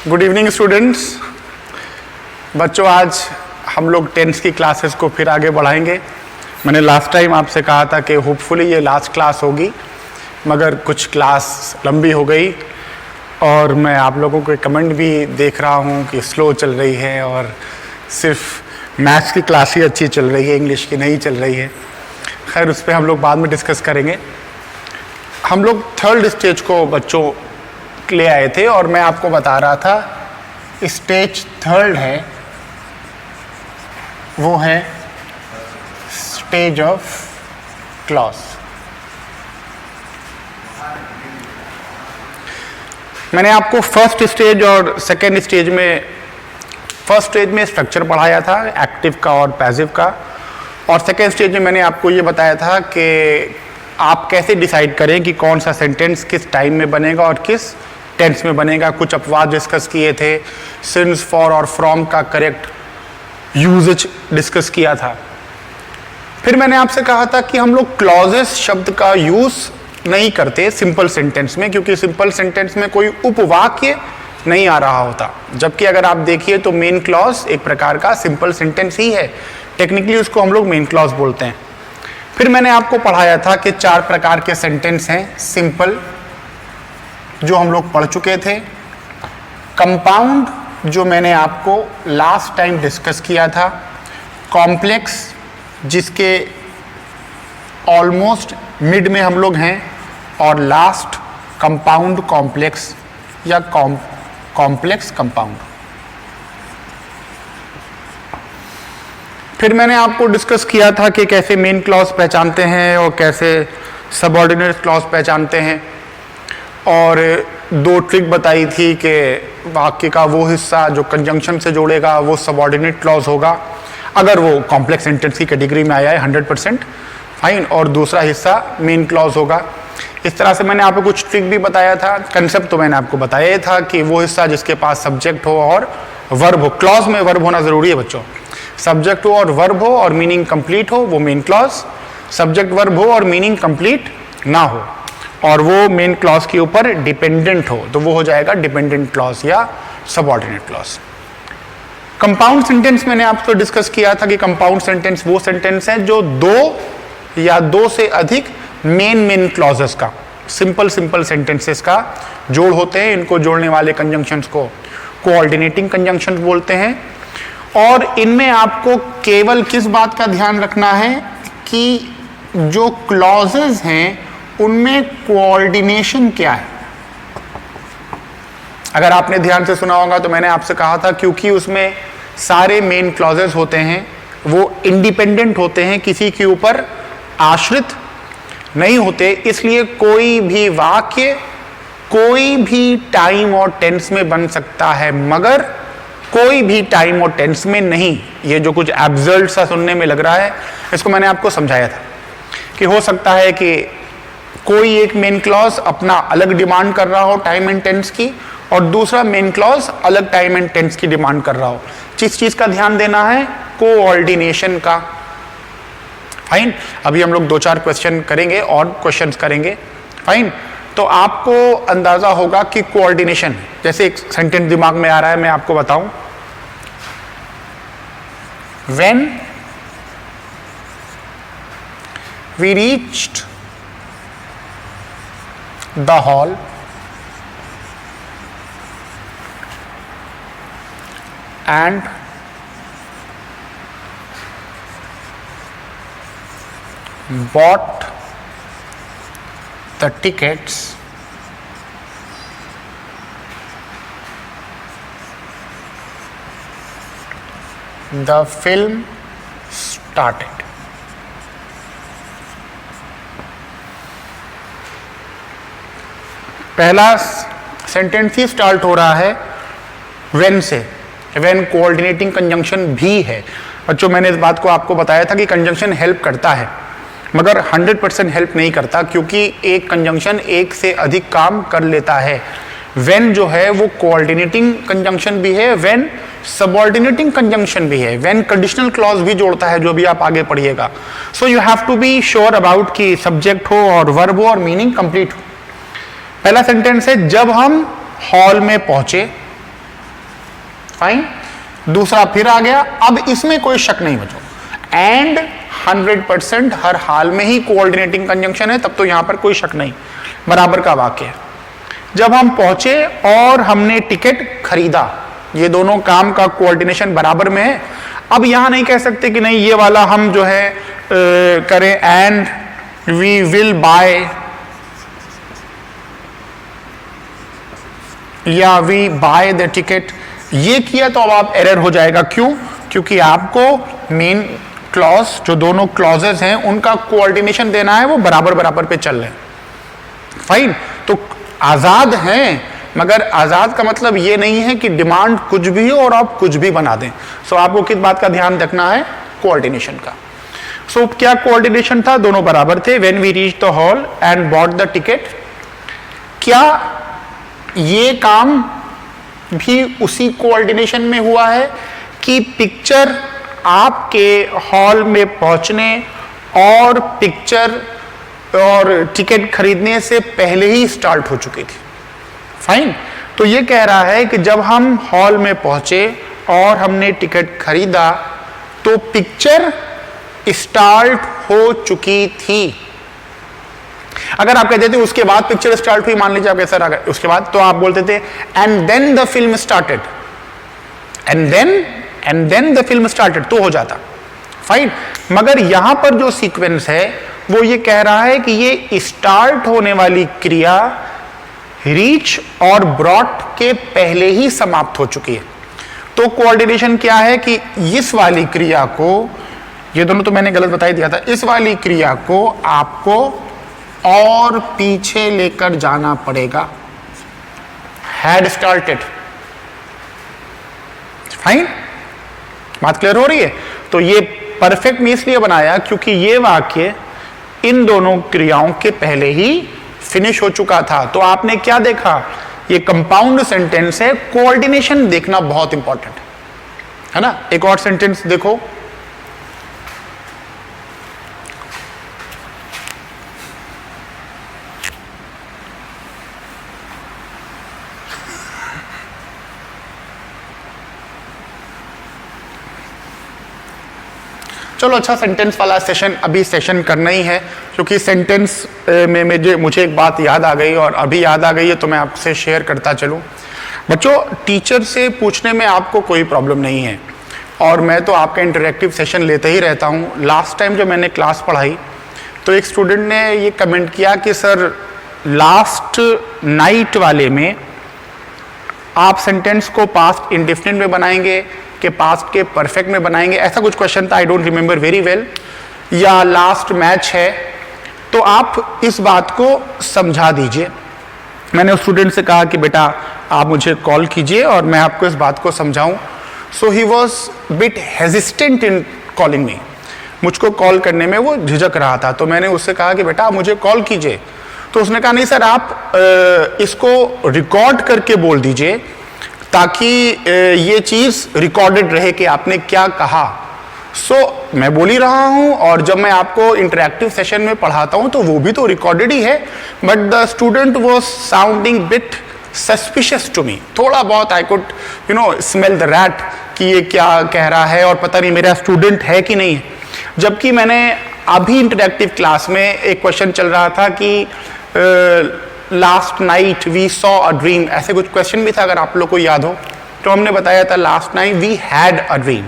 Good evening students. बच्चों, आज हम लोग टेंस की क्लासेस को फिर आगे बढ़ाएंगे। मैंने लास्ट टाइम आपसे कहा था कि होपफुली ये लास्ट क्लास होगी, मगर कुछ क्लास लंबी हो गई और मैं आप लोगों के कमेंट भी देख रहा हूँ कि स्लो चल रही है और सिर्फ मैथ्स की क्लास ही अच्छी चल रही है, इंग्लिश की नहीं चल रही है। खैर, उस पर हम लोग बाद में डिस्कस करेंगे। हम लोग थर्ड स्टेज को बच्चों ले आए थे और मैं आपको बता रहा था स्टेज थर्ड है, वो है स्टेज ऑफ क्लॉज। मैंने आपको फर्स्ट स्टेज और सेकेंड स्टेज में, फर्स्ट स्टेज में स्ट्रक्चर पढ़ाया था एक्टिव का और पैसिव का, और सेकेंड स्टेज में मैंने आपको ये बताया था कि आप कैसे डिसाइड करें कि कौन सा सेंटेंस किस टाइम में बनेगा और किस टेंस में बनेगा। कुछ अपवाद डिस्कस किए थे, सिंस, फॉर और फ्रॉम का करेक्ट यूजेज डिस्कस किया था। फिर मैंने आपसे कहा था कि हम लोग क्लॉजेस शब्द का यूज नहीं करते सिंपल सेंटेंस में, क्योंकि सिंपल सेंटेंस में कोई उपवाक्य नहीं आ रहा होता। जबकि अगर आप देखिए तो मेन क्लॉज एक प्रकार का सिंपल सेंटेंस ही है, टेक्निकली उसको हम लोग मेन क्लॉज बोलते हैं। फिर मैंने आपको पढ़ाया था कि 4 प्रकार के सेंटेंस हैं सिंपल, जो हम लोग पढ़ चुके थे। कंपाउंड, जो मैंने आपको लास्ट टाइम डिस्कस किया था। कॉम्प्लेक्स, जिसके ऑलमोस्ट मिड में हम लोग हैं। और लास्ट कंपाउंड कॉम्प्लेक्स या कॉम्प्लेक्स कंपाउंड। फिर मैंने आपको डिस्कस किया था कि कैसे मेन क्लॉज पहचानते हैं और कैसे सबऑर्डिनेट क्लॉज पहचानते हैं, और 2 ट्रिक बताई थी कि वाक्य का वो हिस्सा जो कंजंक्शन से जोड़ेगा वो सबऑर्डिनेट क्लॉज होगा अगर वो कॉम्प्लेक्स सेंटेंस की कैटेगरी में आया है 100% फाइन, और दूसरा हिस्सा मेन क्लॉज होगा। इस तरह से मैंने आपको कुछ ट्रिक भी बताया था। कंसेप्ट तो मैंने आपको बताया था कि वो हिस्सा जिसके पास सब्जेक्ट हो और वर्ब हो, क्लॉज में वर्ब होना जरूरी है बच्चों, सब्जेक्ट हो और वर्ब हो और मीनिंग कंप्लीट हो वो मेन क्लॉज, सब्जेक्ट वर्ब हो और मीनिंग कंप्लीट ना हो और वो मेन क्लॉज के ऊपर डिपेंडेंट हो तो वो हो जाएगा डिपेंडेंट क्लॉज या सबऑर्डिनेट क्लॉज। कंपाउंड सेंटेंस मैंने आपको डिस्कस किया था कि कंपाउंड सेंटेंस वो सेंटेंस है जो 2 या 2 से अधिक मेन क्लॉजेस का, सिंपल सेंटेंसेस का जोड़ होते हैं। इनको जोड़ने वाले कंजंक्शंस को कोऑर्डिनेटिंग कंजंक्शंस बोलते हैं। और इनमें आपको केवल किस बात का ध्यान रखना है कि जो क्लॉजेस हैं उनमें कोऑर्डिनेशन क्या है। अगर आपने ध्यान से सुना होगा तो मैंने आपसे कहा था क्योंकि उसमें सारे मेन क्लॉजेस होते हैं वो इंडिपेंडेंट होते हैं, किसी के ऊपर आश्रित नहीं होते, इसलिए कोई भी वाक्य कोई भी टाइम और टेंस में बन सकता है मगर कोई भी टाइम और टेंस में नहीं। ये जो कुछ एब्सर्ड सा सुनने में लग रहा है, इसको मैंने आपको समझाया था कि हो सकता है कि कोई एक मेन क्लॉज अपना अलग डिमांड कर रहा हो टाइम एंड टेंस की, और दूसरा मेन क्लॉज अलग टाइम एंड टेंस की डिमांड कर रहा हो। जिस चीज का ध्यान देना है कोऑर्डिनेशन का। फाइन, अभी हम लोग 2-4 क्वेश्चन करेंगे और क्वेश्चंस करेंगे। फाइन, तो आपको अंदाजा होगा कि कोऑर्डिनेशन, जैसे एक सेंटेंस दिमाग में आ रहा है, मैं आपको बताऊं। When we reached the hall, and bought the tickets, the film started. पहला सेंटेंस ही स्टार्ट हो रहा है when से। when कोऑर्डिनेटिंग कंजंक्शन भी है। बच्चों, मैंने इस बात को आपको बताया था कि कंजंक्शन हेल्प करता है मगर 100% हेल्प नहीं करता, क्योंकि एक कंजंक्शन एक से अधिक काम कर लेता है। when जो है वो कोऑर्डिनेटिंग कंजंक्शन भी है, when सबऑर्डिनेटिंग कंजंक्शन भी है, when कंडीशनल क्लॉज भी जोड़ता है, जो भी आप आगे पढ़िएगा। So you have to be sure about कि सब्जेक्ट हो और वर्ब हो और मीनिंग कंप्लीट हो। पहला सेंटेंस है जब हम हॉल में पहुंचे, फाइन, दूसरा फिर आ गया, अब इसमें कोई शक नहीं बचो, एंड 100% हर हाल में ही कोऑर्डिनेटिंग कंजंक्शन है, तब तो यहां पर कोई शक नहीं, बराबर का वाक्य है। जब हम पहुंचे और हमने टिकट खरीदा, ये दोनों काम का कोऑर्डिनेशन बराबर में है। अब यहां नहीं कह सकते कि नहीं ये वाला हम जो है करें एंड वी विल बाय या वी बाय द टिकट, ये किया तो अब आप एरर हो जाएगा। क्यों? क्योंकि आपको मेन क्लॉज, जो दोनों क्लॉजेस हैं उनका कोऑर्डिनेशन देना है, वो बराबर बराबर पे चल रहे हैं। फाइन, तो आजाद हैं, मगर आजाद का मतलब ये नहीं है कि डिमांड कुछ भी हो और आप कुछ भी बना दें। सो आपको किस बात का ध्यान रखना है? कोऑर्डिनेशन का। सो क्या कोऑर्डिनेशन था? दोनों बराबर थे। When we reach the hall and bought the ticket, क्या ये काम भी उसी कोऑर्डिनेशन में हुआ है कि पिक्चर आपके हॉल में पहुंचने और पिक्चर और टिकट खरीदने से पहले ही स्टार्ट हो चुकी थी? फाइन, तो ये कह रहा है कि जब हम हॉल में पहुंचे और हमने टिकट खरीदा तो पिक्चर स्टार्ट हो चुकी थी। अगर आप कहते थे उसके बाद पिक्चर स्टार्ट हुई, मान लीजिए आप कैसा रहा उसके बाद, तो आप बोलते थे and then the film started, and then the film started, तो हो जाता। फाइन, मगर यहां पर जो सीक्वेंस है वो ये कह रहा है कि ये स्टार्ट होने वाली क्रिया रीच और ब्रॉट के पहले ही समाप्त हो चुकी है। तो कोऑर्डिनेशन क्या है कि इस वाली क्रिया को, ये दोनों तो मैंने गलत बता ही दिया था, इस वाली क्रिया को आपको और पीछे लेकर जाना पड़ेगा। Had started. फाइन, बात क्लियर हो रही है? तो ये परफेक्ट में इसलिए बनाया क्योंकि ये वाक्य इन दोनों क्रियाओं के पहले ही फिनिश हो चुका था। तो आपने क्या देखा? ये कंपाउंड सेंटेंस है, कोऑर्डिनेशन देखना बहुत इंपॉर्टेंट है ना। एक और सेंटेंस देखो, चलो अच्छा, सेंटेंस वाला सेशन अभी सेशन करना ही है, क्योंकि सेंटेंस में मुझे एक बात याद आ गई और अभी याद आ गई है, तो मैं आपसे शेयर करता चलूं। बच्चों, टीचर से पूछने में आपको कोई प्रॉब्लम नहीं है, और मैं तो आपका इंटरेक्टिव सेशन लेते ही रहता हूं। लास्ट टाइम जब मैंने क्लास पढ़ाई तो एक स्टूडेंट ने ये कमेंट किया कि सर लास्ट नाइट वाले में आप सेंटेंस को पास्ट इंडेफिनिट में बनाएंगे कि पास्ट के परफेक्ट में बनाएंगे, ऐसा कुछ क्वेश्चन था, I don't remember very well. या लास्ट मैच है, तो आप इस बात को समझा दीजिए। मैंने उस स्टूडेंट से कहा कि बेटा आप मुझे कॉल कीजिए और मैं आपको इस बात को समझाऊं। So he was bit hesitant in calling me, मुझको कॉल करने में वो झिझक रहा था। तो मैंने उससे कहा कि बेटा आप मुझे कॉल कीजिए, तो उसने कहा नहीं सर आप इसको रिकॉर्ड करके बोल दीजिए ताकि ये चीज रिकॉर्डेड रहे कि आपने क्या कहा। सो मैं बोल ही रहा हूं, और जब मैं आपको इंटरेक्टिव सेशन में पढ़ाता हूं तो वो भी तो रिकॉर्डेड ही है, but the student was sounding bit suspicious to me. थोड़ा बहुत I could smell the rat कि ये क्या कह रहा है और पता नहीं मेरा स्टूडेंट है कि नहीं है। जबकि मैंने अभी इंटरेक्टिव क्लास में एक क्वेश्चन चल रहा था कि last night we saw a dream, ऐसे कुछ क्वेश्चन भी था अगर आप लोग को याद हो, तो हमने बताया था last night we had a dream.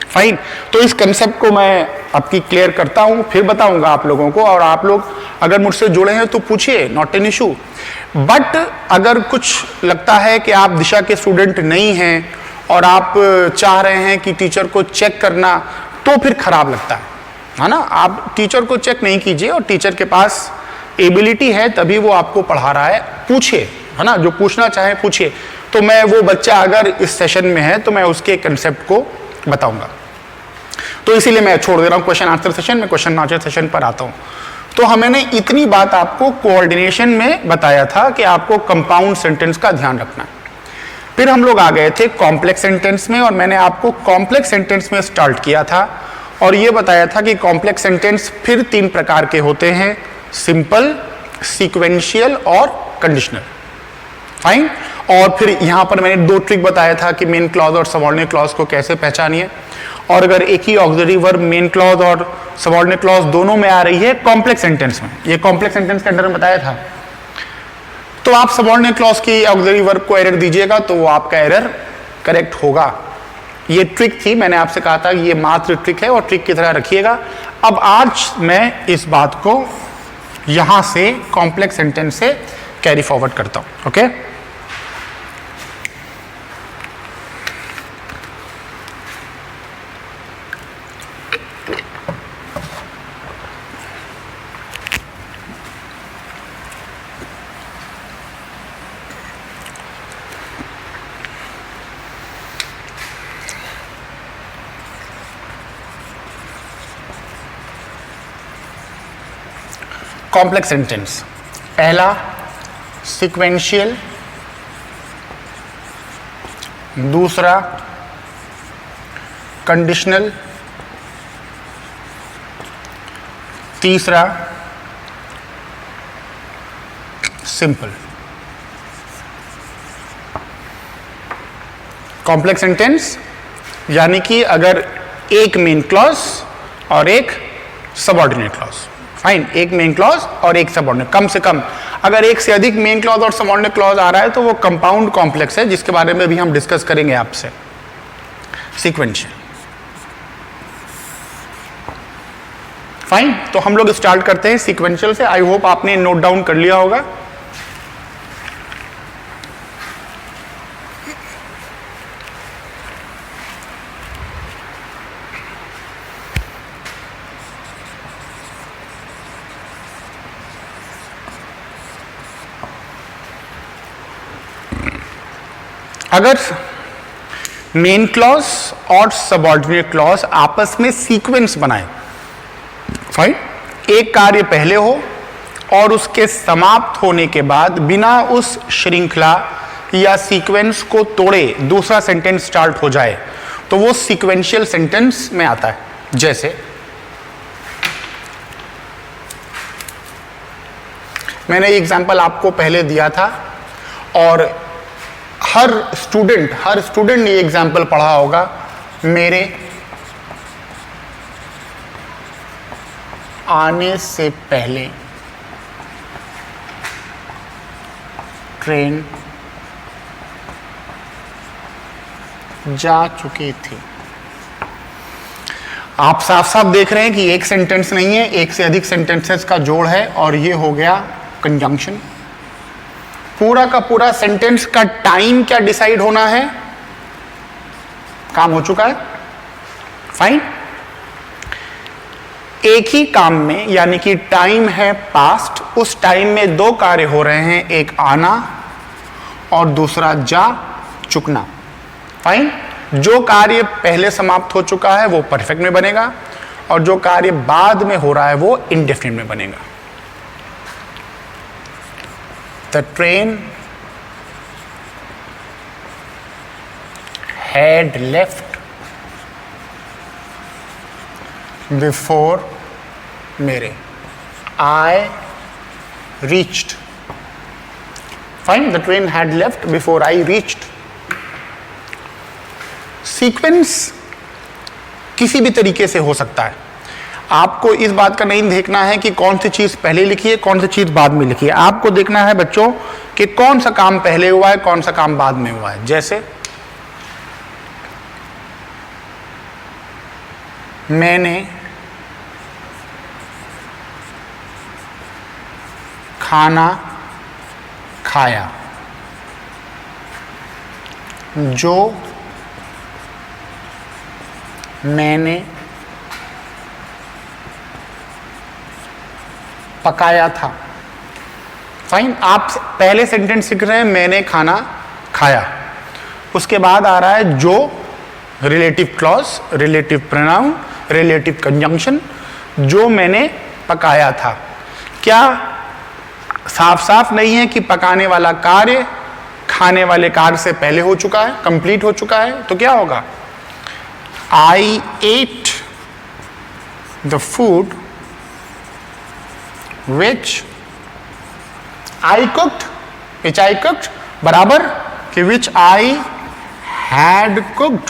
Fine, तो इस कंसेप्ट को मैं आपकी क्लियर करता हूं, फिर बताऊंगा आप लोगों को, और आप लोग अगर मुझसे जुड़े हैं तो पूछिए, नॉट एन इशू। बट अगर कुछ लगता है कि आप दिशा के स्टूडेंट नहीं हैं और आप चाह रहे हैं कि टीचर को चेक करना, तो फिर खराब लगता है ना। आप टीचर को चेक नहीं कीजिए, और टीचर के पास एबिलिटी है तभी वो आपको पढ़ा रहा है, पूछिए, है ना, जो पूछना चाहे पूछिए। तो मैं वो बच्चा अगर इस सेशन में है तो मैं उसके कंसेप्ट को बताऊंगा, तो इसीलिए मैं छोड़ दे रहा हूं क्वेश्चन आंसर सेशन में, क्वेश्चन आंसर सेशन पर आता हूं। तो हमने इतनी बात आपको कोऑर्डिनेशन में बताया था कि आपको कंपाउंड सेंटेंस का ध्यान रखना है। फिर हम लोग आ गए थे कॉम्प्लेक्स सेंटेंस में, और मैंने आपको कॉम्प्लेक्स सेंटेंस में स्टार्ट किया था और ये बताया था कि कॉम्प्लेक्स सेंटेंस फिर 3 प्रकार के होते हैं, सिंपल, सीक्वेंशियल और कंडीशनल। फाइन। और फिर यहां पर मैंने दो ट्रिक बताया था कि मेन क्लॉज और सबऑर्डिनेट क्लॉज को कैसे पहचानिए। और अगर एक ही ऑक्सिलरी वर्ब मेन क्लॉज और सबऑर्डिनेट क्लॉज दोनों में आ रही है कॉम्प्लेक्स सेंटेंस में, ये कॉम्प्लेक्स सेंटेंस के अंदर में बताया था, तो आप सबऑर्डिनेट क्लॉज की ऑक्सिलरी वर्ब को एरर दीजिएगा तो वो आपका एरर करेक्ट होगा। ये ट्रिक थी, मैंने आपसे कहा था ये मात्र ट्रिक है और ट्रिक की तरह रखिएगा। अब आज मैं इस बात को यहां से कॉम्प्लेक्स सेंटेंस से कैरी फॉरवर्ड करता हूं। Okay, complex sentence. पहला सीक्वेंशियल, दूसरा कंडीशनल, तीसरा सिंपल। कॉम्प्लेक्स सेंटेंस यानी कि अगर एक मेन क्लॉज और एक सबऑर्डिनेट क्लॉज, फाइन, एक मेन क्लॉज और एक सबऑर्डिनेट, कम से कम अगर एक से अधिक मेन क्लॉज और सबऑर्डिनेट क्लॉज आ रहा है तो वो कंपाउंड कॉम्प्लेक्स है, जिसके बारे में भी हम डिस्कस करेंगे आपसे। Sequential, fine. तो हम लोग स्टार्ट करते हैं सीक्वेंशियल से। आई होप आपने नोट डाउन कर लिया होगा। अगर मेन क्लॉज और सबऑर्डिनेट क्लॉज आपस में सीक्वेंस बनाए, फाइन, एक कार्य पहले हो और उसके समाप्त होने के बाद बिना उस श्रृंखला या सीक्वेंस को तोड़े दूसरा सेंटेंस स्टार्ट हो जाए तो वो सीक्वेंशियल सेंटेंस में आता है। जैसे मैंने एग्जांपल आपको पहले दिया था और हर स्टूडेंट ने ये एग्जाम्पल पढ़ा होगा। मेरे आने से पहले ट्रेन जा चुकी थी। आप साफ साफ देख रहे हैं कि एक सेंटेंस नहीं है, एक से अधिक सेंटेंसेस का जोड़ है और ये हो गया कंजंक्शन। पूरा का पूरा सेंटेंस का टाइम क्या डिसाइड होना है, काम हो चुका है, फाइन। एक ही काम में यानी कि टाइम है पास्ट, उस टाइम में दो कार्य हो रहे हैं, एक आना और दूसरा जा चुकना, फाइन। जो कार्य पहले समाप्त हो चुका है वो परफेक्ट में बनेगा और जो कार्य बाद में हो रहा है वो इंडेफिनिट में बनेगा। The train had left before मेरे I reached. Fine, the train had left before I reached. Sequence किसी भी तरीके से हो सकता है। आपको इस बात का नहीं देखना है कि कौन सी चीज पहले लिखी है, कौन सी चीज बाद में लिखी है। आपको देखना है बच्चों कि कौन सा काम पहले हुआ है, कौन सा काम बाद में हुआ है। जैसे मैंने खाना खाया, जो मैंने पकाया था। फाइन, आप पहले सेंटेंस लिख रहे हैं मैंने खाना खाया, उसके बाद आ रहा है जो, relative clause, relative pronoun, relative conjunction, जो मैंने पकाया था। क्या साफ साफ नहीं है कि पकाने वाला कार्य खाने वाले कार्य से पहले हो चुका है, कंप्लीट हो चुका है? तो क्या होगा, I ate the food which I cooked बराबर कि विच आई हैड कुक्ड।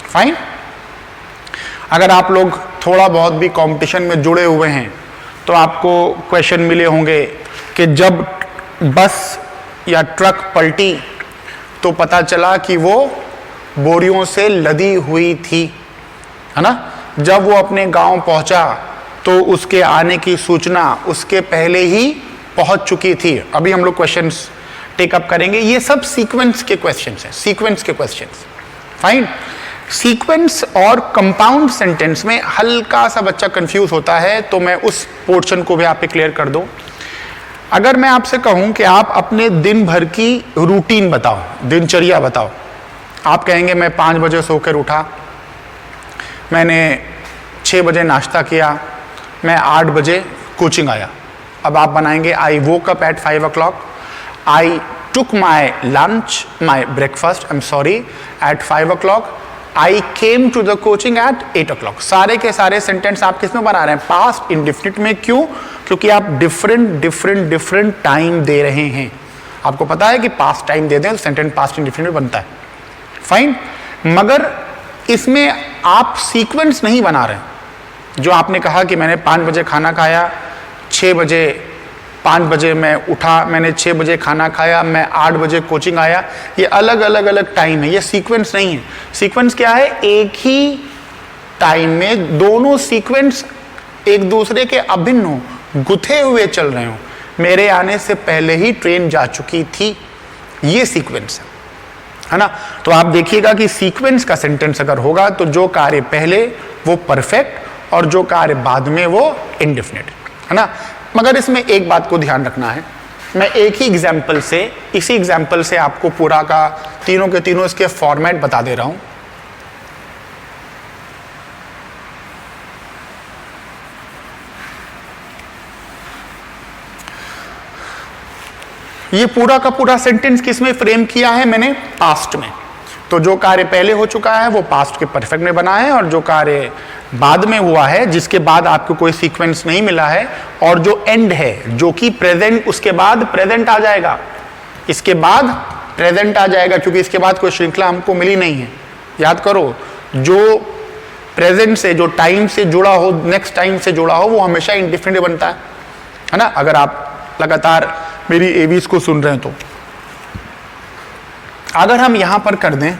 फाइन। अगर आप लोग थोड़ा बहुत भी कंपटीशन में जुड़े हुए हैं तो आपको क्वेश्चन मिले होंगे कि जब बस या ट्रक पलटी तो पता चला कि वो बोरियों से लदी हुई थी, है ना। जब वो अपने गांव पहुंचा तो उसके आने की सूचना उसके पहले ही पहुंच चुकी थी। अभी हम लोग क्वेश्चंस टेकअप करेंगे। ये सब सीक्वेंस के क्वेश्चंस हैं, सीक्वेंस के क्वेश्चंस। फाइन। सीक्वेंस और कंपाउंड सेंटेंस में हल्का सा बच्चा कंफ्यूज होता है, तो मैं उस पोर्शन को भी आप पे क्लियर कर दूं। अगर मैं आपसे कहूं कि आप अपने दिन भर की रूटीन बताओ, दिनचर्या बताओ, आप कहेंगे मैं 5 बजे सोकर उठा, मैंने 6 बजे नाश्ता किया, मैं 8 बजे कोचिंग आया। अब आप बनाएंगे I woke up at 5 o'clock, I took my lunch, my breakfast, I am sorry, at 5 o'clock, I came to the coaching at 8 o'clock। सारे के सारे सेंटेंस आप किस में बना रहे हैं? पास्ट इंडेफिनिट में। क्यों? क्योंकि आप डिफरेंट टाइम दे रहे हैं। आपको पता है कि पास्ट टाइम दे दें तो सेंटेंस पास्ट इंडेफिनिट में बनता है। फाइन। मगर इसमें आप सीक्वेंस नहीं बना रहे। जो आपने कहा कि मैंने 5 बजे खाना खाया, 5 बजे मैं उठा, मैंने 6 बजे खाना खाया, मैं 8 बजे कोचिंग आया, ये अलग अलग टाइम है, ये सीक्वेंस नहीं है। सीक्वेंस क्या है? एक ही टाइम में दोनों सीक्वेंस एक दूसरे के अभिन्न हो, गुथे हुए चल रहे हो। मेरे आने से पहले ही ट्रेन जा चुकी थी, ये सीक्वेंस है ना। तो आप देखिएगा कि सीक्वेंस का सेंटेंस अगर होगा तो जो कार्य पहले वो परफेक्ट और जो कार्य बाद में वो इंडेफिनिट, है ना। मगर इसमें एक बात को ध्यान रखना है, मैं एक ही एग्जाम्पल से, इसी एग्जाम्पल से आपको पूरा का तीनों के तीनों इसके फॉर्मेट बता दे रहा हूं। ये पूरा का पूरा सेंटेंस किसमें फ्रेम किया है मैंने? पास्ट में। तो जो कार्य पहले हो चुका है वो पास्ट के परफेक्ट में बना है, और जो कार्य बाद में हुआ है जिसके बाद आपको कोई सीक्वेंस नहीं मिला है, और जो एंड है जो कि प्रेजेंट, उसके बाद प्रेजेंट आ जाएगा, इसके बाद प्रेजेंट आ जाएगा, क्योंकि इसके बाद कोई श्रृंखला हमको मिली नहीं है। याद करो, जो प्रेजेंट से, जो टाइम से जुड़ा हो, नेक्स्ट टाइम से जुड़ा हो, वो हमेशा इंडेफिनिट बनता है ना। अगर आप लगातार मेरी एवीज को सुन रहे हैं तो अगर हम यहां पर कर दें,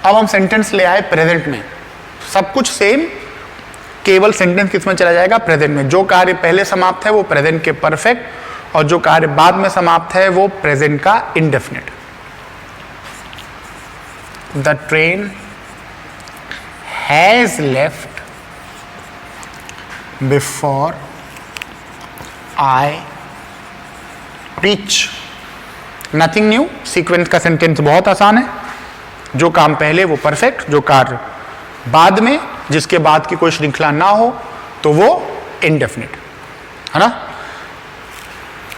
अब हम सेंटेंस ले आए प्रेजेंट में, सब कुछ सेम, केवल सेंटेंस किस में चला जाएगा? प्रेजेंट में। जो कार्य पहले समाप्त है वो प्रेजेंट के परफेक्ट, और जो कार्य बाद में समाप्त है वो प्रेजेंट का indefinite. The train has left before I reach. Nothing new. Sequence का सेंटेंस बहुत आसान है, जो काम पहले वो परफेक्ट, जो कार्य बाद में जिसके बाद की कोई श्रृंखला ना हो तो वो इंडेफिनिट, है ना।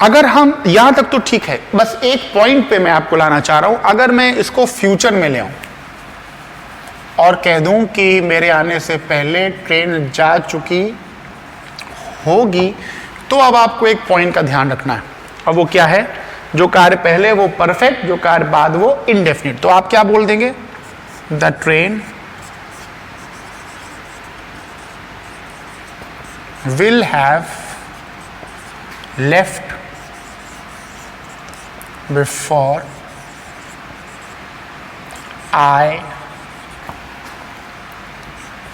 अगर हम यहां तक तो ठीक है, बस एक पॉइंट पे मैं आपको लाना चाह रहा हूं। अगर मैं इसको फ्यूचर में ले आऊं और कह दूं कि मेरे आने से पहले ट्रेन जा चुकी होगी, तो अब आपको एक पॉइंट का ध्यान रखना है, और वो क्या है? जो कार्य पहले वो परफेक्ट, जो कार्य बाद वो इंडेफिनिट। तो आप क्या बोल देंगे? The train will have left before I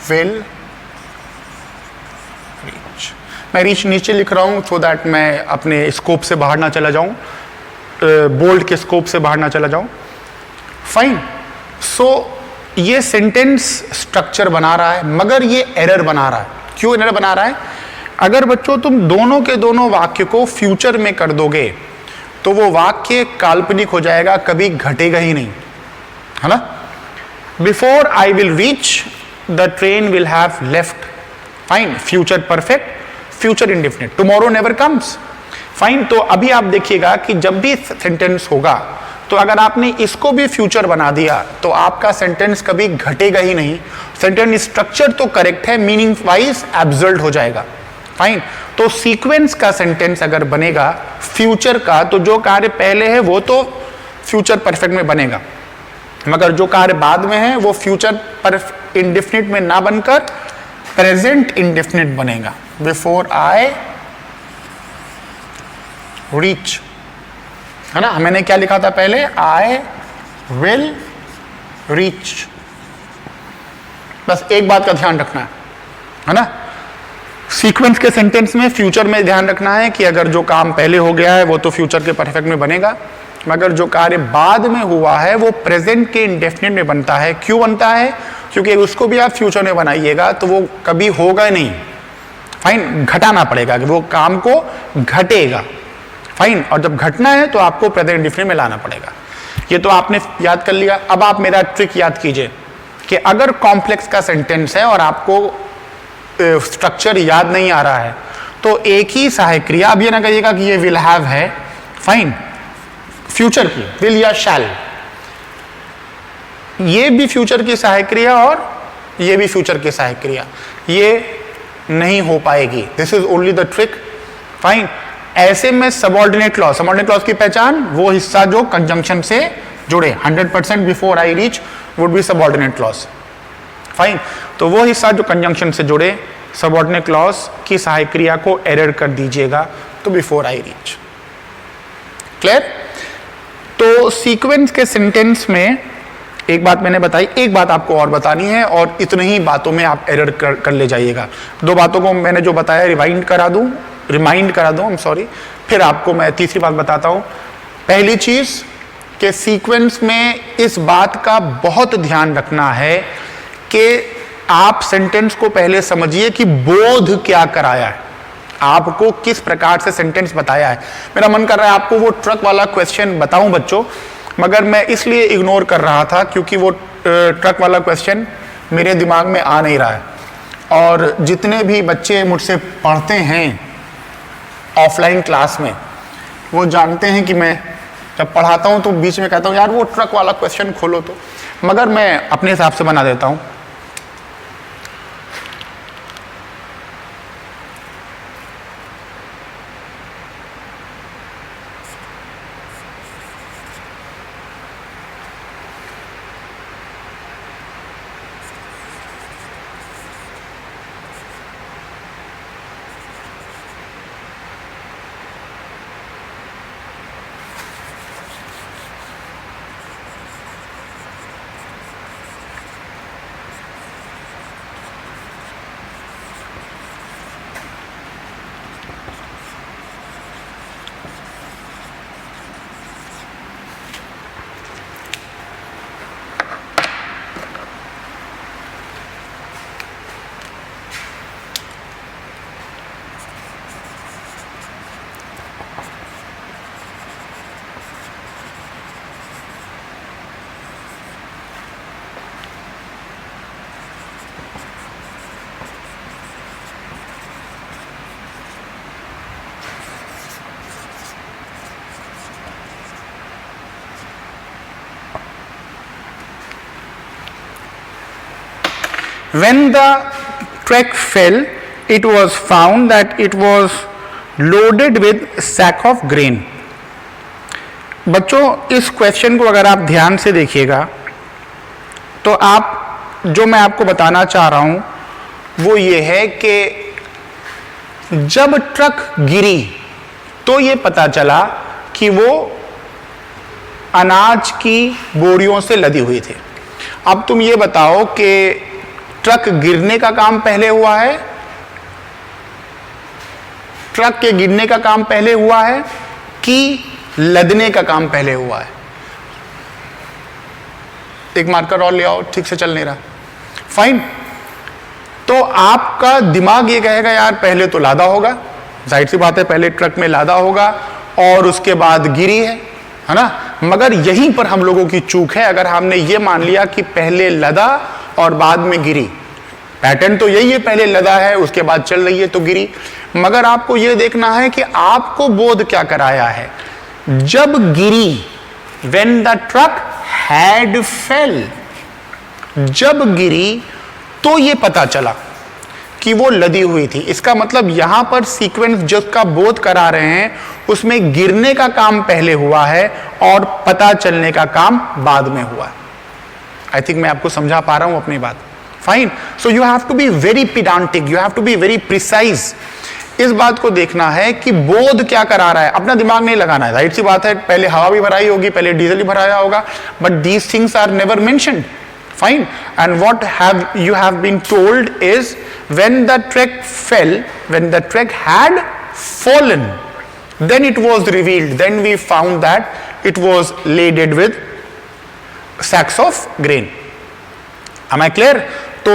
will reach. मैं रीच नीचे लिख रहा हूं सो दैट मैं अपने स्कोप से बाहर ना चला जाऊं, बोल्ड के स्कोप से बाहर ना चला जाऊं। फाइन। सो ये सेंटेंस स्ट्रक्चर बना रहा है, मगर ये एरर बना रहा है। क्यों एरर बना रहा है? अगर बच्चों तुम दोनों के दोनों वाक्य को फ्यूचर में कर दोगे तो वो वाक्य काल्पनिक हो जाएगा, कभी घटेगा ही नहीं, है ना। Before I will reach the train will have left. Fine. Future perfect, future indefinite. Tomorrow never comes. Fine. तो अभी आप देखिएगा कि जब भी सेंटेंस होगा तो अगर आपने इसको भी फ्यूचर बना दिया तो आपका सेंटेंस कभी घटेगा ही नहीं। सेंटेंस स्ट्रक्चर तो करेक्ट है, मीनिंग वाइज एब्सर्ड हो जाएगा। फाइन। तो सीक्वेंस का सेंटेंस अगर बनेगा फ्यूचर का, तो जो कार्य पहले है वो तो फ्यूचर परफेक्ट में बनेगा, मगर जो कार्य बाद में है वो फ्यूचर परफेक्ट इंडेफिनिट में ना बनकर प्रेजेंट इंडेफिनिट बनेगा। बिफोर आई रीच, है ना। मैंने क्या लिखा था पहले, आई विल रीच। बस एक बात का ध्यान रखना है ना, सीक्वेंस के सेंटेंस में फ्यूचर में ध्यान रखना है कि अगर जो काम पहले हो गया है वो तो फ्यूचर के परफेक्ट में बनेगा, मगर जो कार्य बाद में हुआ है वो प्रेजेंट के इंडेफिनिट में बनता है। क्यों बनता है? क्योंकि उसको भी आप फ्यूचर में बनाइएगा तो वो कभी होगा नहीं। फाइन, घटाना पड़ेगा कि वो काम को घटेगा। फाइन, और जब घटना है तो आपको प्रेजेंट इंडेफिनिट में लाना पड़ेगा। ये तो आपने याद कर लिया। अब आप मेरा ट्रिक याद कीजिए कि अगर कॉम्प्लेक्स का सेंटेंस है और आपको स्ट्रक्चर याद नहीं आ रहा है तो एक ही सहायक क्रिया, अब ये ना कहिएगा कि ये विल हैव है, फाइन, फ्यूचर की विल या शैल, ये भी फ्यूचर की सहायक क्रिया और ये भी फ्यूचर की सहायक क्रिया, ये नहीं हो पाएगी। This is only the trick. Fine, ऐसे में सबऑर्डिनेट क्लॉज की पहचान वो हिस्सा जो कंजंक्शन से जुड़े, 100% before I reach would be subordinate clause. Fine, तो वो हिस्सा जो कंजंक्शन से जुड़े सबऑर्डिनेट क्लॉज की सहायक क्रिया को एरर कर दीजिएगा, तो बिफोर आई रीच। क्लियर? तो सीक्वेंस के सेंटेंस में एक बात मैंने बताई, एक बात आपको और बतानी है, और इतनी ही बातों में आप एरर कर ले जाइएगा। दो बातों को मैंने जो बताया रिमाइंड करा दूं, आई एम सॉरी। फिर आपको मैं तीसरी बात बताता हूं। पहली चीज कि सीक्वेंस में इस बात का बहुत ध्यान रखना है कि आप सेंटेंस को पहले समझिए कि बोध क्या कराया है, आपको किस प्रकार से सेंटेंस बताया है। मेरा मन कर रहा है आपको वो ट्रक वाला क्वेश्चन बताऊं बच्चों, मगर मैं इसलिए इग्नोर कर रहा था क्योंकि वो ट्रक वाला क्वेश्चन मेरे दिमाग में आ नहीं रहा है। और जितने भी बच्चे मुझसे पढ़ते हैं ऑफलाइन क्लास में वो जानते हैं कि मैं जब पढ़ाता हूं तो बीच में कहता हूं यार वो ट्रक वाला क्वेश्चन खोलो तो, मगर मैं अपने हिसाब से बना देता हूं। When the truck fell, it was found that it was loaded with sack of grain. बच्चों इस क्वेश्चन को अगर आप ध्यान से देखिएगा तो आप जो मैं आपको बताना चाह रहा हूं वो ये है कि जब ट्रक गिरी तो ये पता चला कि वो अनाज की बोरियों से लदी हुई थी। अब तुम ये बताओ कि ट्रक गिरने का काम पहले हुआ है, ट्रक के गिरने का काम पहले हुआ है कि लदने का काम पहले हुआ है? एक मार्कर और ले आओ, ठीक से चल नहीं रहा। फाइन, तो आपका दिमाग ये कहेगा यार पहले तो लादा होगा, जाहिर सी बात है पहले ट्रक में लादा होगा और उसके बाद गिरी है ना। मगर यहीं पर हम लोगों की चूक है, अगर हमने ये मान लिया कि पहले लदा और बाद में गिरी। पैटर्न तो यही है, पहले लदा है उसके बाद चल रही है तो गिरी। मगर आपको यह देखना है कि आपको बोध क्या कराया है। जब गिरी when the truck had fell, जब गिरी तो ये पता चला कि वो लदी हुई थी। इसका मतलब यहां पर सीक्वेंस जिसका बोध करा रहे हैं उसमें गिरने का काम पहले हुआ है और पता चलने का काम बाद में हुआ है। आई थिंक मैं आपको समझा पा रहा हूं अपनी बात। Fine, so you have to be very pedantic, you have to be very precise. इस बात को देखना है कि बोध क्या करा रहा है, अपना दिमाग नहीं लगाना है। जाहिर सी बात है, पहले हवा भी भराई होगी, पहले डीजल भी भराया होगा, but these things are never mentioned. Fine, and what you have been told is when the truck fell, when the truck had fallen, then it was revealed, then we found that it was laden with sacks of grain. Am I clear? तो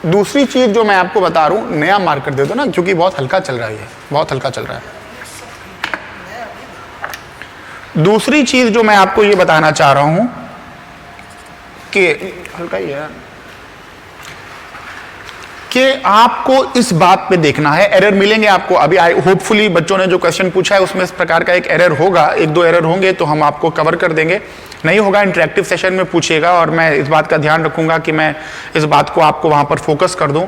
दूसरी चीज जो मैं आपको बता रहा हूं, नया मार्कर दे दो ना, क्योंकि बहुत हल्का चल रहा है, बहुत हल्का चल रहा है। दूसरी चीज जो मैं आपको ये बताना चाह रहा हूं कि हल्का ही है कि आपको इस बात पे देखना है, एरर मिलेंगे आपको अभी। होपफुली बच्चों ने जो क्वेश्चन पूछा है उसमें इस प्रकार का एक एरर होगा, एक दो एरर होंगे तो हम आपको कवर कर देंगे। नहीं होगा इंटरेक्टिव सेशन में पूछिएगा, और मैं इस बात का ध्यान रखूंगा कि मैं इस बात को आपको वहां पर फोकस कर दूं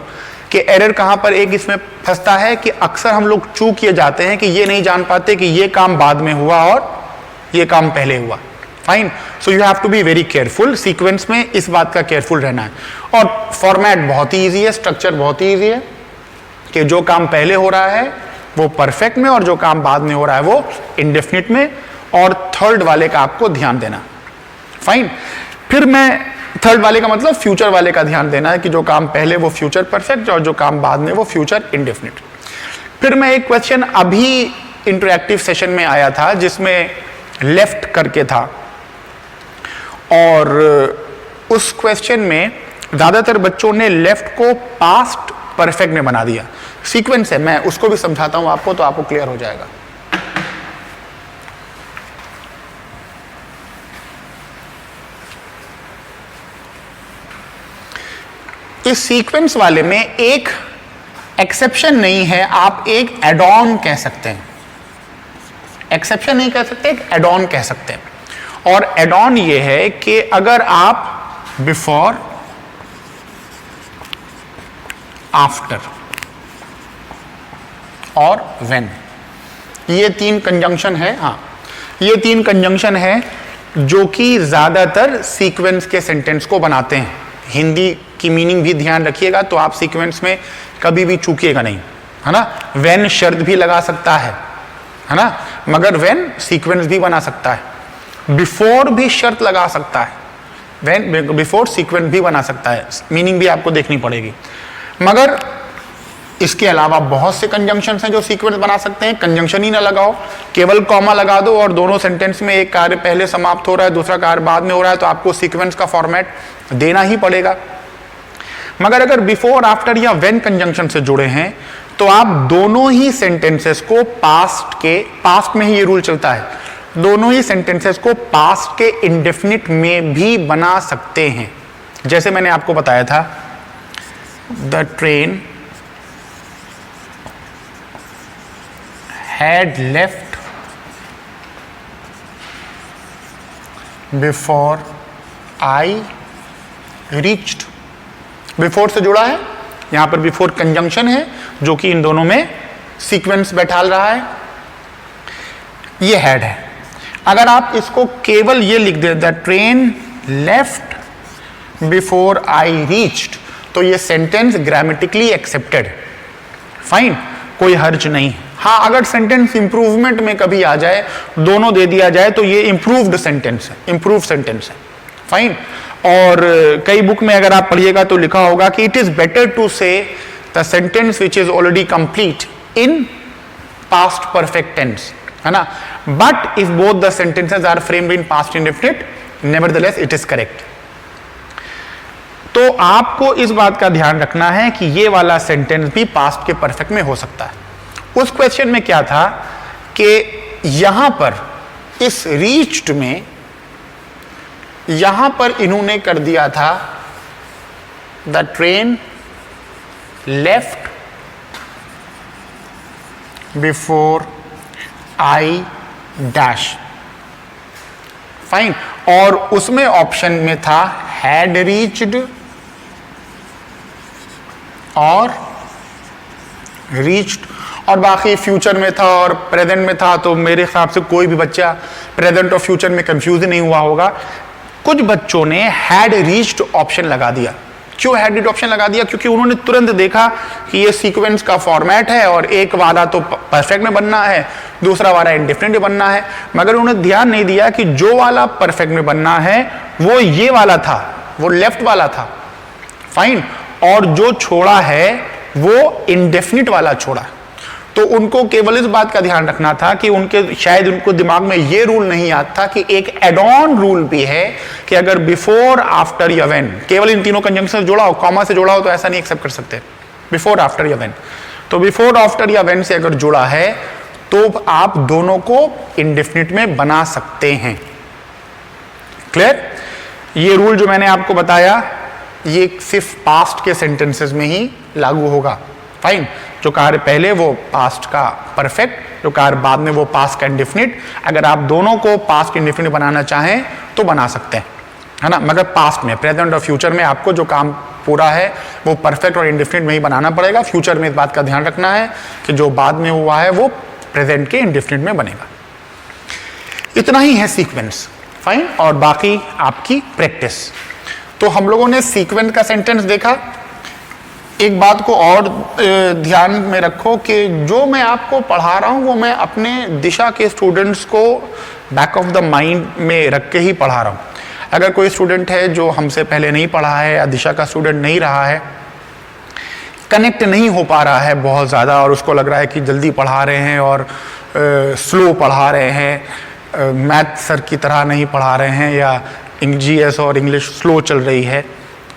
कि एरर कहां पर एक इसमें फंसता है कि अक्सर हम लोग चूक किए जाते हैं कि ये नहीं जान पाते कि ये काम बाद में हुआ और ये काम पहले हुआ। Fine, so you have to be very careful. Sequence में इस बात का केयरफुल रहना है। और फॉर्मेट बहुत ही इजी है, स्ट्रक्चर बहुत ही इजी है कि जो काम पहले हो रहा है वो परफेक्ट में और जो काम बाद में हो रहा है वो इंडेफिनिट में, और थर्ड वाले का आपको ध्यान देना। फाइन, फिर मैं थर्ड वाले का मतलब फ्यूचर वाले का ध्यान देना है कि जो काम पहले वो फ्यूचर परफेक्ट और जो काम बाद में वो फ्यूचर इंडेफिनिट। फिर मैं एक क्वेश्चन अभी इंटरैक्टिव सेशन में आया था जिसमें लेफ्ट करके था, और उस क्वेश्चन में ज्यादातर बच्चों ने लेफ्ट को पास्ट परफेक्ट में बना दिया। सीक्वेंस है, मैं उसको भी समझाता हूं आपको तो आपको क्लियर हो जाएगा। इस सीक्वेंस वाले में एक एक्सेप्शन नहीं है, आप एक एड ऑन कह सकते हैं। एक्सेप्शन नहीं कह सकते, एक एड ऑन कह सकते हैं। और एड ऑन ये है कि अगर आप बिफोर, आफ्टर और व्हेन, ये तीन कंजंक्शन है। हाँ, ये तीन कंजंक्शन है जो कि ज्यादातर सीक्वेंस के सेंटेंस को बनाते हैं। हिंदी की मीनिंग भी ध्यान रखिएगा तो आप सीक्वेंस में कभी भी चूकिएगा नहीं, है ना। व्हेन शर्त भी लगा सकता है ना, मगर व्हेन सीक्वेंस भी बना सकता है। बिफोर भी शर्त लगा सकता है, व्हेन बिफोर सीक्वेंस भी बना सकता है, मीनिंग भी आपको देखनी पड़ेगी। मगर इसके अलावा बहुत से कंजंक्शंस हैं जो सीक्वेंस बना सकते हैं। कंजंक्शन ही ना लगाओ, केवल कॉमा लगा दो और दोनों सेंटेंस में एक कार्य पहले समाप्त हो रहा है दूसरा कार्य बाद में हो रहा है, तो आपको सीक्वेंस का फॉर्मेट देना ही पड़ेगा। मगर अगर बिफोर, आफ्टर या व्हेन कंजंक्शन से जुड़े हैं तो आप दोनों ही सेंटेंसेस को पास्ट में ही ये रूल चलता है, दोनों ही सेंटेंसेस को पास्ट के इंडेफिनिट में भी बना सकते हैं। जैसे मैंने आपको बताया था, the train had left before I reached। Before से जुड़ा है, यहां पर बिफोर कंजंक्शन है जो कि इन दोनों में सीक्वेंस बैठाल रहा है। ये हैड है। अगर आप इसको केवल ये लिख दे, the train left before I reached, तो ये सेंटेंस ग्रामेटिकली एक्सेप्टेड, फाइन, कोई हर्ज नहीं। हाँ, अगर सेंटेंस इंप्रूवमेंट में कभी आ जाए, दोनों दे दिया जाए, तो ये इंप्रूव्ड सेंटेंस है, इंप्रूव सेंटेंस है, फाइन। और कई बुक में अगर आप पढ़िएगा तो लिखा होगा कि it is better to say the sentence which is already complete in past perfect tense, है ना। But if both the sentences are framed in past indefinite, nevertheless it is correct. तो आपको इस बात का ध्यान रखना है कि ये वाला सेंटेंस भी पास्ट के परफेक्ट में हो सकता है। उस क्वेश्चन में क्या था कि यहां पर इस रीच्ड में यहां पर इन्होंने कर दिया था the train left before I dash, fine, और उसमें ऑप्शन में था हैड रीच्ड और रीच्ड, और बाकी फ्यूचर में था और प्रेजेंट में था। तो मेरे हिसाब से कोई भी बच्चा प्रेजेंट और फ्यूचर में कंफ्यूज नहीं हुआ होगा। कुछ बच्चों ने हैड रीच्ड ऑप्शन लगा दिया। क्यों हैड रीच्ड ऑप्शन लगा दिया? क्योंकि उन्होंने तुरंत देखा कि ये सीक्वेंस का फॉर्मेट है और एक वाला तो परफेक्ट में बनना है, दूसरा वाला इंडेफिनिट में बनना है, मगर उन्होंने ध्यान नहीं दिया कि जो वाला परफेक्ट में बनना है वो ये वाला था, वो लेफ्ट वाला था, फाइन, और जो छोड़ा है वो इंडेफिनिट वाला छोड़ा। तो उनको केवल इस बात का ध्यान रखना था कि शायद उनको दिमाग में ये रूल नहीं याद था कि एक एड ऑन रूल भी है कि अगर बिफोर, आफ्टर या व्हेन, केवल इन तीनों कंजंक्शन से जोड़ा हो, कॉमा से जोड़ा हो तो ऐसा नहीं एक्सेप्ट कर सकते, बिफोर, आफ्टर या व्हेन। तो बिफोर, आफ्टर या व्हेन से अगर जुड़ा है तो आप दोनों को इंडेफिनिट में बना सकते हैं। क्लियर? ये रूल जो मैंने आपको बताया ये सिर्फ पास्ट के सेंटेंसेस में ही लागू होगा, फाइन। जो कार्य पहले वो पास्ट का परफेक्ट, जो कार्य बाद में वो पास्ट का इंडेफिनिट। अगर आप दोनों को पास्ट इंडेफिनिट बनाना चाहें तो बना सकते हैं, है ना, मगर पास्ट में, प्रेजेंट और फ्यूचर में आपको जो काम पूरा है वो परफेक्ट और इंडेफिनिट में ही बनाना पड़ेगा। फ्यूचर में इस बात का ध्यान रखना है कि जो बाद में हुआ है वो प्रेजेंट के इंडेफिनिट में बनेगा। इतना ही है सीक्वेंस, फाइन, और बाकी आपकी प्रैक्टिस। तो हम लोगों ने सीक्वेंस का सेंटेंस देखा। एक बात को और ध्यान में रखो कि जो मैं आपको पढ़ा रहा हूं वो मैं अपने दिशा के स्टूडेंट्स को बैक ऑफ द माइंड में रख के ही पढ़ा रहा हूं। अगर कोई स्टूडेंट है जो हमसे पहले नहीं पढ़ा है या दिशा का स्टूडेंट नहीं रहा है, कनेक्ट नहीं हो पा रहा है बहुत ज़्यादा, और उसको लग रहा है कि जल्दी पढ़ा रहे हैं और स्लो पढ़ा रहे हैं, मैथ सर की तरह नहीं पढ़ा रहे हैं, या जीएस और इंग्लिश स्लो चल रही है,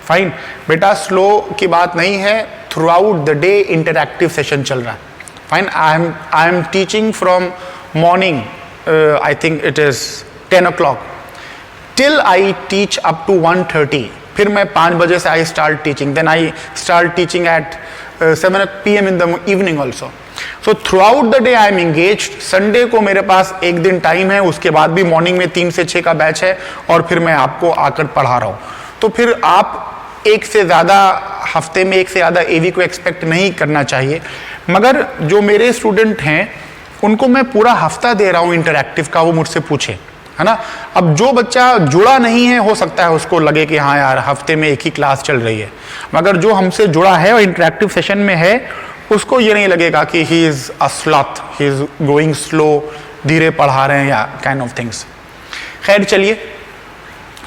फाइन। बेटा स्लो की बात नहीं है, throughout the day interactive session चल रहा है, fine. I am teaching from morning, I think it is 10 o'clock till I teach up to 1:30, फिर मैं 5 बजे से I start teaching, then I start teaching at 7 PM in the evening also. So throughout the day I am engaged. Sunday को मेरे पास एक दिन time है, उसके बाद भी मॉर्निंग में 3 से 6 का बैच है, और फिर मैं आपको आकर पढ़ा रहा हूँ। तो फिर आप एक से ज़्यादा हफ्ते में एक से ज़्यादा एवी को एक्सपेक्ट नहीं करना चाहिए। मगर जो मेरे स्टूडेंट हैं उनको मैं पूरा हफ्ता दे रहा हूँ इंटरैक्टिव का, वो मुझसे पूछे, है ना। अब जो बच्चा जुड़ा नहीं है हो सकता है उसको लगे कि हाँ यार हफ्ते में एक ही क्लास चल रही है, मगर जो हमसे जुड़ा है और इंटरैक्टिव सेशन में है उसको ये नहीं लगेगा कि he is a sloth, he is going slow, धीरे पढ़ा रहे हैं या काइंड ऑफ थिंग्स। खैर चलिए,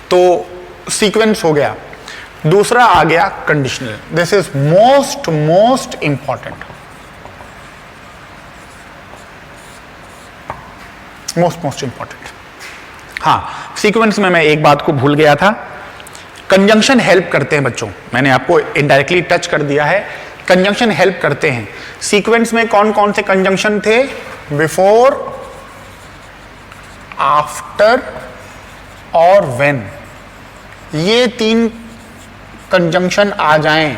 तो सीक्वेंस हो गया। दूसरा आ गया conditional. This is most important, most important. हाँ, सीक्वेंस में मैं एक बात को भूल गया था, कंजंक्शन हेल्प करते हैं बच्चों, मैंने आपको इनडायरेक्टली टच कर दिया है। कंजंक्शन हेल्प करते हैं। सीक्वेंस में कौन कौन से कंजंक्शन थे? बिफोर, आफ्टर और व्हेन। ये 3 कंजंक्शन आ जाएं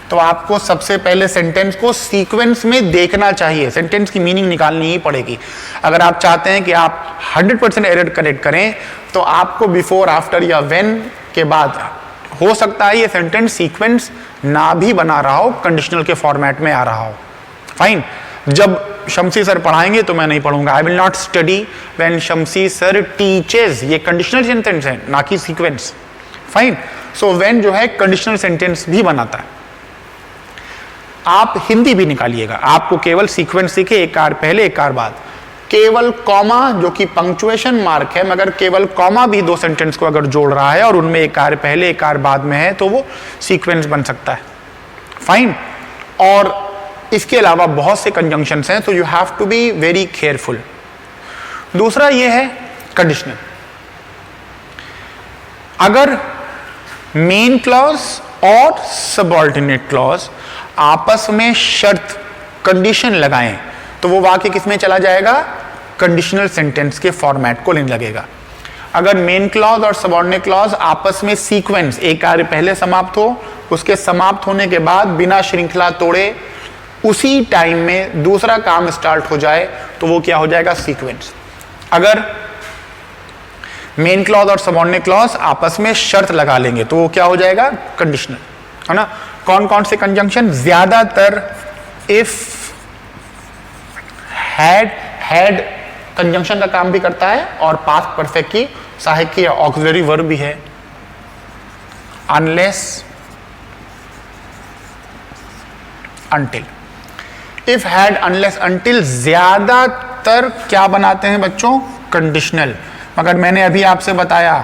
तो आपको सबसे पहले सेंटेंस को सीक्वेंस में देखना चाहिए, सेंटेंस की मीनिंग निकालनी ही पड़ेगी। अगर आप चाहते हैं कि आप 100% एरर करेक्ट करें तो आपको बिफोर, आफ्टर या व्हेन के बाद, हो सकता है ये सेंटेंस सीक्वेंस ना भी बना रहा हो, कंडीशनल के फॉर्मेट में आ रहा हो, फाइन। जब शमसी सर पढ़ाएंगे तो मैं नहीं पढ़ूंगा, आई will not study when Shamsi sir teaches. ये कंडीशनल सेंटेंस है ना कि सीक्वेंस, फाइन। सो व्हेन जो है कंडीशनल सेंटेंस भी बनाता है। आप हिंदी भी निकालिएगा, आपको केवल सीक्वेंस सीखे, एक कार पहले एक कार बाद, केवल कॉमा जो कि पंक्चुएशन मार्क है, मगर केवल कॉमा भी 2 सेंटेंस को अगर जोड़ रहा है और उनमें एक कार पहले एक कार बाद में है तो वो सीक्वेंस बन सकता है, फाइन। और इसके अलावा बहुत से कंजंक्शंस हैं, तो you have to be very careful. दूसरा ये है कंडीशनल। अगर मेन क्लॉज और सबऑर्डिनेट क्लॉज आपस में शर्त, कंडीशन लगाएं तो वो वाक्य किस में चला जाएगा? कंडीशनल सेंटेंस के फॉर्मेट को लेने लगेगा। अगर मेन क्लॉज और सबऑर्डिनेट क्लॉज आपस में सीक्वेंस, एक कार्य पहले समाप्त हो, उसके समाप्त होने के बाद बिना श्रृंखला तोड़े उसी टाइम में दूसरा काम स्टार्ट हो जाए तो वो क्या हो जाएगा? सीक्वेंस। अगर मेन क्लॉज और सबऑर्डिनेट क्लॉज आपस में शर्त लगा लेंगे तो वो क्या हो जाएगा, कंडीशनल, है ना। कौन कौन से कंजंक्शन, ज्यादातर इफ हैड कंजंक्शन का काम भी करता है और पास्ट परफेक्ट की सहायक की ऑक्सिलरी वर्ब भी है। Unless, until, if had, unless, until ज्यादातर क्या बनाते हैं बच्चों, कंडीशनल। मगर मैंने अभी आपसे बताया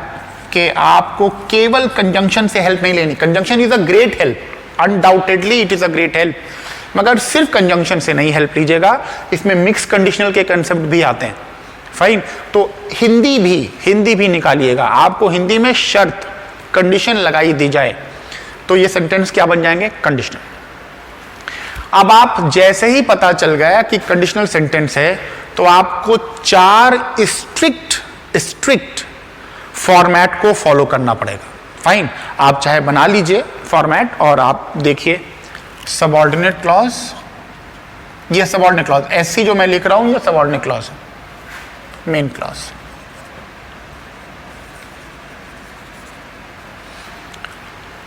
कि आपको केवल कंजंक्शन से हेल्प नहीं लेनी। Conjunction is a great help, undoubtedly it is a great help, मगर सिर्फ कंजंक्शन से नहीं हेल्प लीजिएगा, इसमें मिक्स कंडीशनल के कंसेप्ट भी आते हैं। फाइन, तो हिंदी भी निकालिएगा। आपको हिंदी में शर्त, कंडीशन लगाई दी जाए तो ये सेंटेंस क्या बन जाएंगे, कंडीशनल। अब आप जैसे ही पता चल गया कि कंडीशनल सेंटेंस है तो आपको 4 स्ट्रिक्ट फॉर्मेट को फॉलो करना पड़ेगा। फाइन, आप चाहे बना लीजिए फॉर्मेट और आप देखिए। सबऑर्डिनेट क्लॉज, ये सबऑर्डिनेट क्लॉज, ऐसी जो मैं लिख रहा हूं ये सबऑर्डिनेट क्लॉज है। मेन क्लॉज,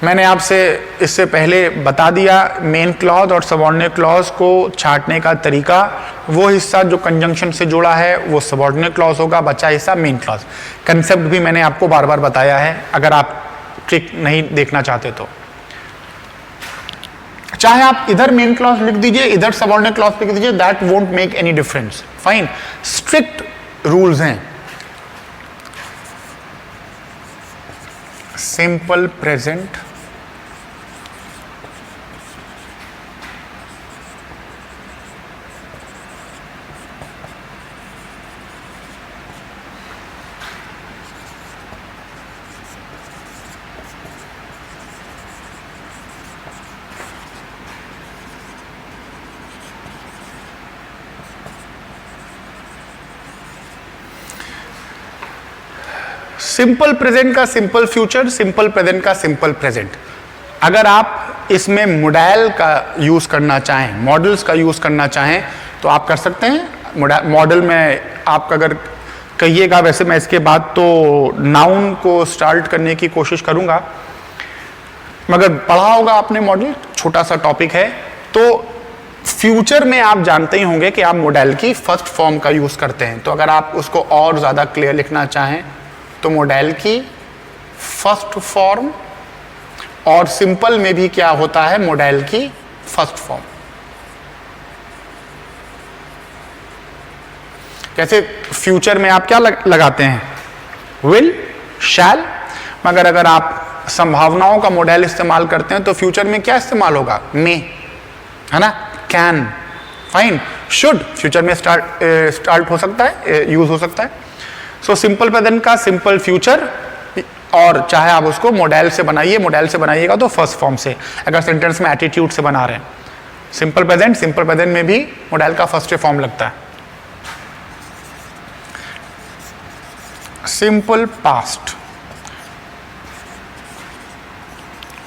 मैंने आपसे इससे पहले बता दिया मेन क्लॉज और सबऑर्डिनेट क्लॉज को छांटने का तरीका। वो हिस्सा जो कंजंक्शन से जुड़ा है वो सबऑर्डिनेट क्लॉज होगा, बचा हिस्सा मेन क्लॉज। कंसेप्ट भी मैंने आपको बार बार बताया है, अगर आप ट्रिक नहीं देखना चाहते तो। चाहे आप इधर मेन क्लॉज लिख दीजिए, इधर सबऑर्डिनेट क्लॉज लिख दीजिए, that won't make any difference. Fine, strict rules हैं। सिंपल प्रेजेंट, सिंपल प्रेजेंट का सिंपल फ्यूचर, सिंपल प्रेजेंट का सिंपल प्रेजेंट। अगर आप इसमें मोडेल का यूज करना चाहें, मॉडल्स का यूज करना चाहें तो आप कर सकते हैं। मॉडल में आप अगर कहिएगा, वैसे मैं इसके बाद तो नाउन को स्टार्ट करने की कोशिश करूंगा, मगर पढ़ा होगा आपने मॉडल, छोटा सा टॉपिक है। तो फ्यूचर में आप जानते ही होंगे कि आप मॉडल की फर्स्ट फॉर्म का यूज करते हैं। तो अगर आप उसको और ज्यादा क्लियर लिखना चाहें तो मॉडल की फर्स्ट फॉर्म, और सिंपल में भी क्या होता है, मॉडल की फर्स्ट फॉर्म। जैसे फ्यूचर में आप क्या लगाते हैं, विल, शैल, मगर अगर आप संभावनाओं का मॉडल इस्तेमाल करते हैं तो फ्यूचर में क्या इस्तेमाल होगा, मे, है ना, कैन। फाइन, शुड फ्यूचर में स्टार्ट हो सकता है, यूज हो सकता है। सो सिंपल प्रेजेंट का सिंपल फ्यूचर, और चाहे आप उसको मॉडल से बनाइए, मॉडल से बनाइएगा तो फर्स्ट फॉर्म से, अगर सेंटेंस में एटीट्यूड से बना रहे हैं। सिंपल प्रेजेंट में भी मॉडल का फर्स्ट फॉर्म लगता है। सिंपल पास्ट,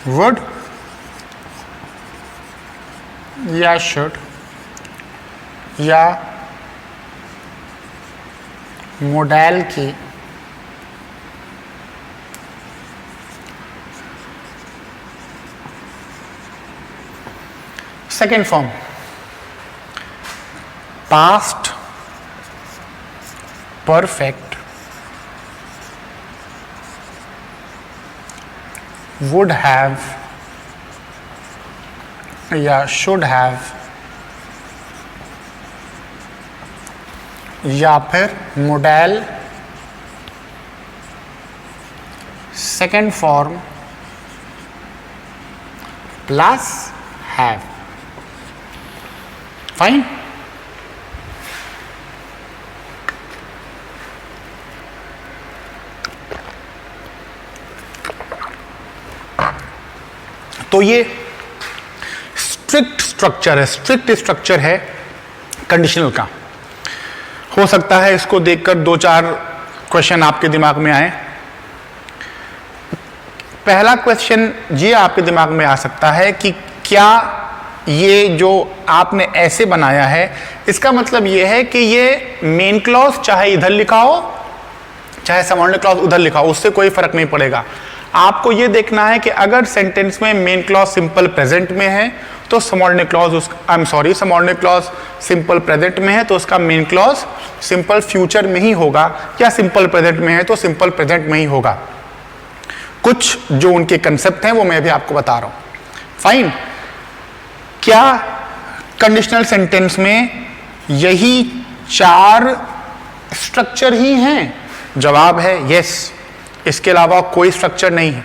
वुड या शुड या मॉडल की second form, past perfect, would have या शुड हैव, या फिर model second form plus have. Fine, तो ये स्ट्रिक्ट स्ट्रक्चर है कंडीशनल का। हो सकता है इसको देखकर 2-4 क्वेश्चन आपके दिमाग में आए। पहला क्वेश्चन ये आपके दिमाग में आ सकता है कि क्या ये जो आपने ऐसे बनाया है, इसका मतलब ये है कि ये मेन क्लॉज चाहे इधर लिखा हो चाहे सबऑर्डिनेट क्लॉज उधर लिखा हो, उससे कोई फर्क नहीं पड़ेगा। आपको ये देखना है कि अगर सेंटेंस में मेन क्लॉज सिंपल प्रेजेंट में है तो subordinate clause subordinate clause simple present में है तो उसका मेन क्लॉज सिंपल फ्यूचर में ही होगा, या सिंपल प्रेजेंट में है तो सिंपल प्रेजेंट में ही होगा। कुछ जो उनके कंसेप्ट हैं वो मैं भी आपको बता रहा हूं। फाइन, क्या कंडीशनल सेंटेंस में यही 4 स्ट्रक्चर ही हैं? जवाब है यस, इसके अलावा कोई स्ट्रक्चर नहीं है।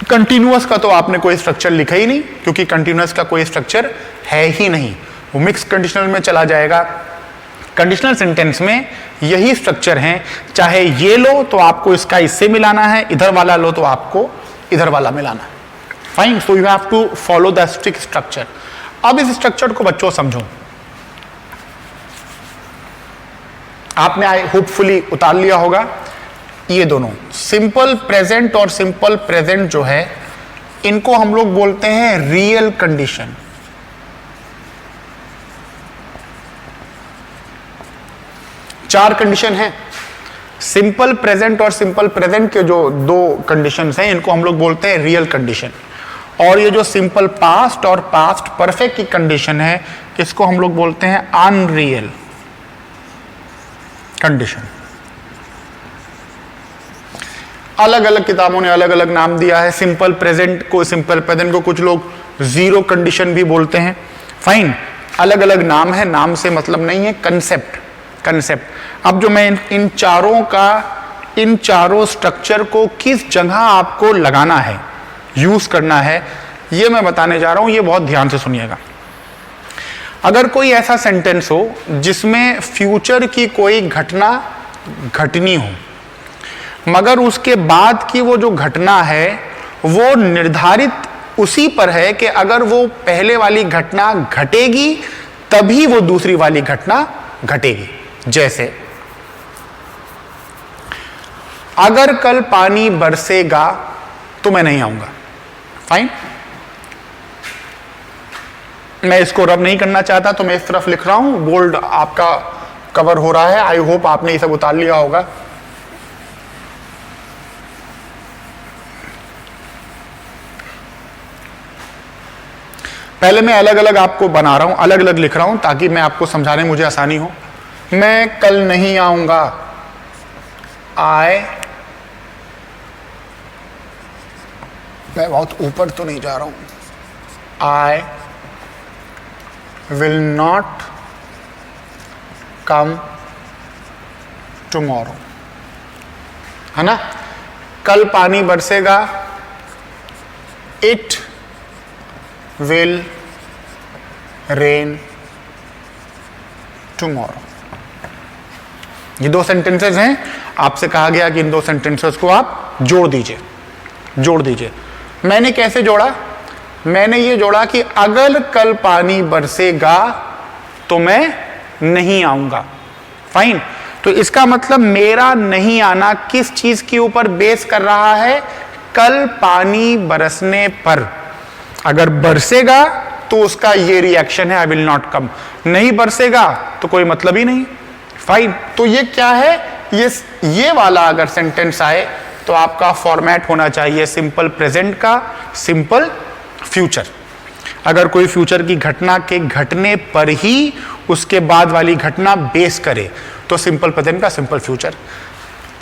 कंटिन्यूअस का तो आपने कोई स्ट्रक्चर लिखा ही नहीं, क्योंकि कंटिन्यूअस का कोई स्ट्रक्चर है ही नहीं, वो मिक्स कंडीशनल में चला जाएगा। कंडीशनल सेंटेंस में यही स्ट्रक्चर हैं, चाहे ये लो तो आपको इसका इससे मिलाना है, इधर वाला लो तो आपको इधर वाला मिलाना है। Fine, so you have to follow the strict structure. अब इस स्ट्रक्चर को बच्चों समझो, आपने आई होपफुली उतार लिया होगा। ये दोनों सिंपल प्रेजेंट और सिंपल प्रेजेंट जो है, इनको हम लोग बोलते हैं रियल कंडीशन। चार कंडीशन है, सिंपल प्रेजेंट और सिंपल प्रेजेंट के जो 2 कंडीशंस हैं इनको हम लोग बोलते हैं रियल कंडीशन। और ये जो सिंपल पास्ट और पास्ट परफेक्ट की कंडीशन है, इसको हम लोग बोलते हैं अनरियल कंडीशन। अलग अलग किताबों ने अलग अलग नाम दिया है। सिंपल प्रेजेंट को, सिंपल प्रेजेंट को कुछ लोग जीरो कंडीशन भी बोलते हैं। फाइन, अलग अलग नाम है, नाम से मतलब नहीं है, कंसेप्ट। अब जो मैं इन चारों स्ट्रक्चर को किस जगह आपको लगाना है, यूज करना है, ये मैं बताने जा रहा हूं। ये बहुत ध्यान से सुनिएगा। अगर कोई ऐसा सेंटेंस हो जिसमें फ्यूचर की कोई घटना घटनी हो, मगर उसके बाद की वो जो घटना है वो निर्धारित उसी पर है कि अगर वो पहले वाली घटना घटेगी तभी वो दूसरी वाली घटना घटेगी। जैसे अगर कल पानी बरसेगा तो मैं नहीं आऊंगा। फाइन, मैं इसको रब नहीं करना चाहता तो मैं इस तरफ लिख रहा हूं, बोल्ड आपका कवर हो रहा है। आई होप आपने ये सब उतार लिया होगा। पहले मैं अलग अलग आपको बना रहा हूं, अलग अलग लिख रहा हूं ताकि मैं आपको समझाने में मुझे आसानी हो। मैं कल नहीं आऊंगा, मैं बहुत ऊपर तो नहीं जा रहा हूं। आई विल नॉट कम टुमारो, है ना। कल पानी बरसेगा, इट विल रेन टुमारो। ये 2 सेंटेंसेस हैं। आपसे कहा गया कि इन 2 सेंटेंसेस को आप जोड़ दीजिए। मैंने कैसे जोड़ा? मैंने ये जोड़ा कि अगर कल पानी बरसेगा तो मैं नहीं आऊंगा। फाइन, तो इसका मतलब मेरा नहीं आना किस चीज के ऊपर बेस कर रहा है? कल पानी बरसने पर। अगर बरसेगा तो उसका ये रिएक्शन है, आई विल नॉट कम। नहीं बरसेगा तो कोई मतलब ही नहीं। फाइन, तो ये क्या है? ये वाला अगर सेंटेंस आए तो आपका फॉर्मेट होना चाहिए सिंपल प्रेजेंट का सिंपल फ्यूचर। अगर कोई फ्यूचर की घटना के घटने पर ही उसके बाद वाली घटना बेस करे तो सिंपल प्रेजेंट का सिंपल फ्यूचर।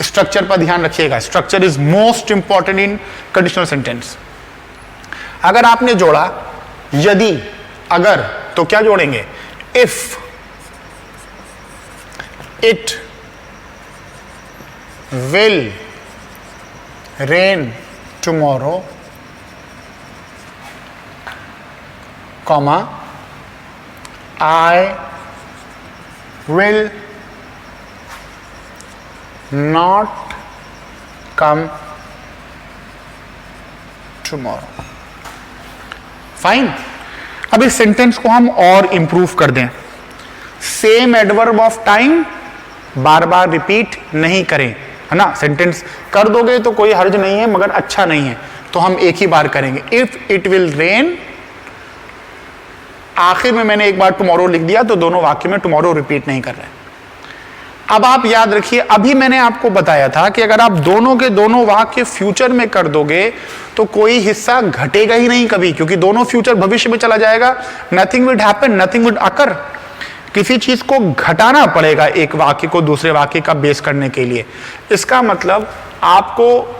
स्ट्रक्चर पर ध्यान रखिएगा, structure is most important in conditional sentence. अगर आपने जोड़ा यदि, अगर, तो क्या जोड़ेंगे? If it will rain tomorrow, comma, I will not come tomorrow. Fine, अब इस सेंटेंस को हम और इंप्रूव कर दें। Same adverb of time bar bar repeat नहीं करें, है ना। सेंटेंस कर दोगे तो कोई हर्ज नहीं है, मगर अच्छा नहीं है, तो हम एक ही बार करेंगे। इफ इट विल रेन, आखिर में मैंने एक बार टुमारो लिख दिया तो दोनों वाक्य में टुमारो रिपीट नहीं कर रहे। अब आप याद रखिए, अभी मैंने आपको बताया था कि अगर आप दोनों के दोनों वाक्य फ्यूचर में कर दोगे तो कोई हिस्सा घटेगा ही नहीं कभी, क्योंकि दोनों फ्यूचर भविष्य में चला जाएगा। Nothing will happen, nothing will occur. किसी चीज को घटाना पड़ेगा एक वाक्य को दूसरे वाक्य का बेस करने के लिए। इसका मतलब आपको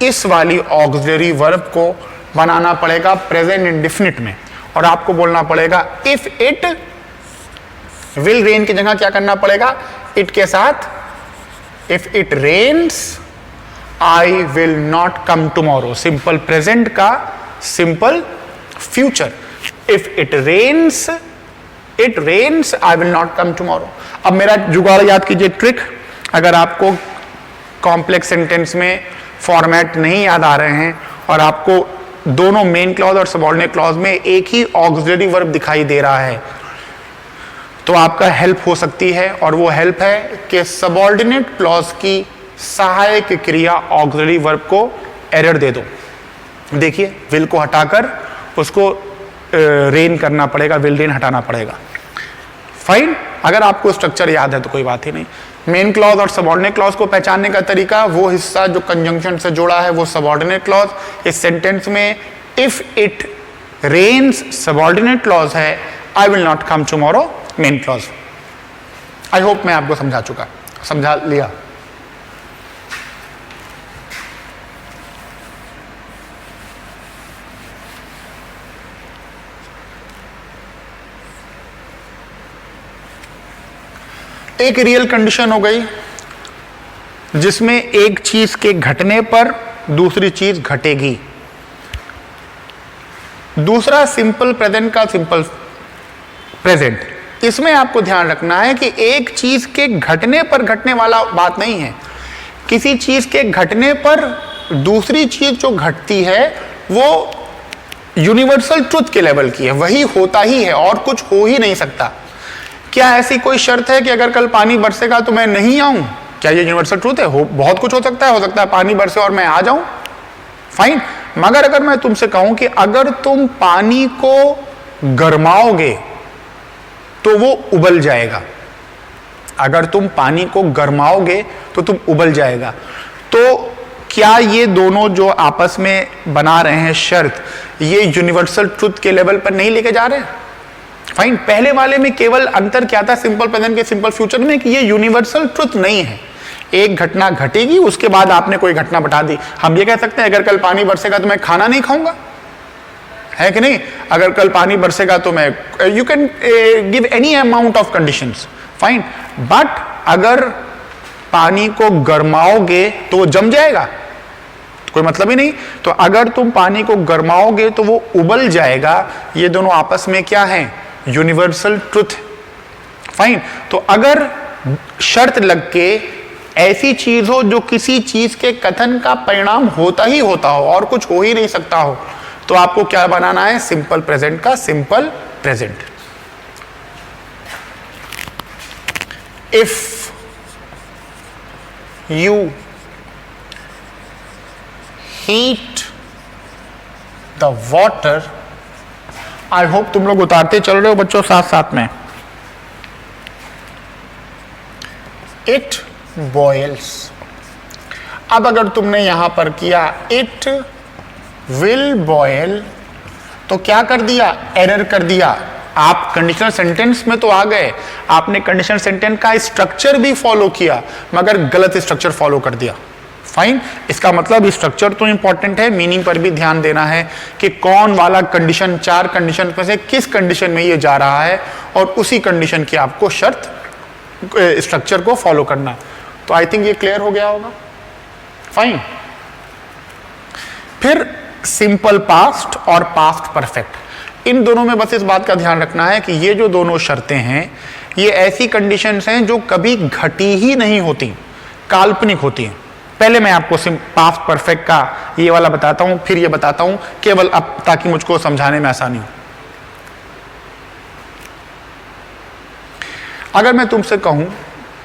इस वाली ऑक्सिलरी वर्ब को बनाना पड़ेगा प्रेजेंट इंडेफिनिट में, और आपको बोलना पड़ेगा इफ इट विल रेन की जगह क्या करना पड़ेगा, इट के साथ if it rains I will not come tomorrow. Simple present का simple future, if it rains I will not come tomorrow. अब मेरा जुगाड़ याद कीजिए, ट्रिक। अगर आपको कॉम्प्लेक्स सेंटेंस में फॉर्मेट नहीं याद आ रहे हैं और आपको दोनों मेन क्लॉज और सबऑर्डिनेट क्लॉज में एक ही ऑक्सिलरी वर्ब दिखाई दे रहा है, तो आपका हेल्प हो सकती है, और वो हेल्प है कि सबऑर्डिनेट क्लॉज की सहायक क्रिया ऑक्सिलरी वर्ब को एरर दे दो। देखिए, विल को हटाकर उसको रेन करना पड़ेगा, विल रेन हटाना पड़ेगा। फाइन। अगर आपको स्ट्रक्चर याद है तो कोई बात ही नहीं। मेन क्लॉज और सबऑर्डिनेट क्लॉज को पहचानने का तरीका, वो हिस्सा जो कंजंक्शन से जुड़ा है वो सबऑर्डिनेट क्लॉज। इस सेंटेंस में if it rains subordinate clause है, I will not come tomorrow main clause. I hope मैं आपको समझा लिया। एक रियल कंडीशन हो गई जिसमें एक चीज के घटने पर दूसरी चीज घटेगी। दूसरा सिंपल प्रेजेंट का सिंपल प्रेजेंट, इसमें आपको ध्यान रखना है कि एक चीज के घटने पर घटने वाला बात नहीं है। किसी चीज के घटने पर दूसरी चीज जो घटती है वो यूनिवर्सल ट्रुथ के लेवल की है, वही होता ही है और कुछ हो ही नहीं सकता। क्या ऐसी कोई शर्त है कि अगर कल पानी बरसेगा तो मैं नहीं आऊं? क्या ये यूनिवर्सल ट्रूथ है? बहुत कुछ हो सकता है पानी बरसे और मैं आ जाऊं, फाइन। मगर अगर मैं तुमसे कहूं कि अगर तुम पानी को गरमाओगे तो वो उबल जाएगा, अगर तुम पानी को गरमाओगे तो तुम उबल जाएगा, तो क्या ये दोनों जो आपस में बना रहे हैं शर्त, ये यूनिवर्सल ट्रूथ के लेवल पर नहीं लेके जा रहे हैं? फाइन। पहले वाले में केवल अंतर क्या था सिंपल प्रेजेंट के सिंपल फ्यूचर में, कि ये यूनिवर्सल ट्रुथ नहीं है। एक घटना घटेगी, उसके बाद आपने कोई घटना बता दी। हम ये कह सकते हैं अगर कल पानी बरसेगा तो मैं खाना नहीं खाऊंगा, है कि नहीं? अगर कल पानी बरसेगा तो मैं, you can give any amount of conditions, fine. But अगर पानी को गरमाओगे तो वो जम जाएगा, कोई मतलब ही नहीं। तो अगर तुम पानी को गरमाओगे तो वो उबल जाएगा, ये दोनों आपस में क्या है? Universal truth, fine. तो अगर शर्त लग के ऐसी चीज हो जो किसी चीज के कथन का परिणाम होता ही होता हो और कुछ हो ही नहीं सकता हो, तो आपको क्या बनाना है? सिंपल प्रेजेंट का simple present. If you heat the water, I hope तुम लोग उतारते चल रहे हो बच्चों साथ साथ में। It boils. अब अगर तुमने यहां पर किया इट विल बॉयल, तो क्या कर दिया? एरर कर दिया। आप कंडीशनल सेंटेंस में तो आ गए, आपने कंडीशनल सेंटेंस का स्ट्रक्चर भी फॉलो किया मगर गलत स्ट्रक्चर फॉलो कर दिया, फाइन। इसका मतलब स्ट्रक्चर तो इंपॉर्टेंट है, मीनिंग पर भी ध्यान देना है कि कौन वाला कंडीशन, चार कंडीशन में से किस कंडीशन में ये जा रहा है, और उसी कंडीशन की आपको शर्त स्ट्रक्चर को फॉलो करना। तो आई थिंक ये क्लियर हो गया होगा, फाइन। फिर सिंपल पास्ट और पास्ट परफेक्ट, इन दोनों में बस इस बात का ध्यान रखना है कि ये जो दोनों शर्तें हैं ये ऐसी कंडीशंस हैं जो कभी घटी ही नहीं होती, काल्पनिक होती हैं। पहले मैं आपको पास्ट परफेक्ट का ये वाला बताता हूं, फिर ये बताता हूं, केवल अब ताकि मुझको समझाने में आसानी हो। अगर मैं तुमसे कहूं,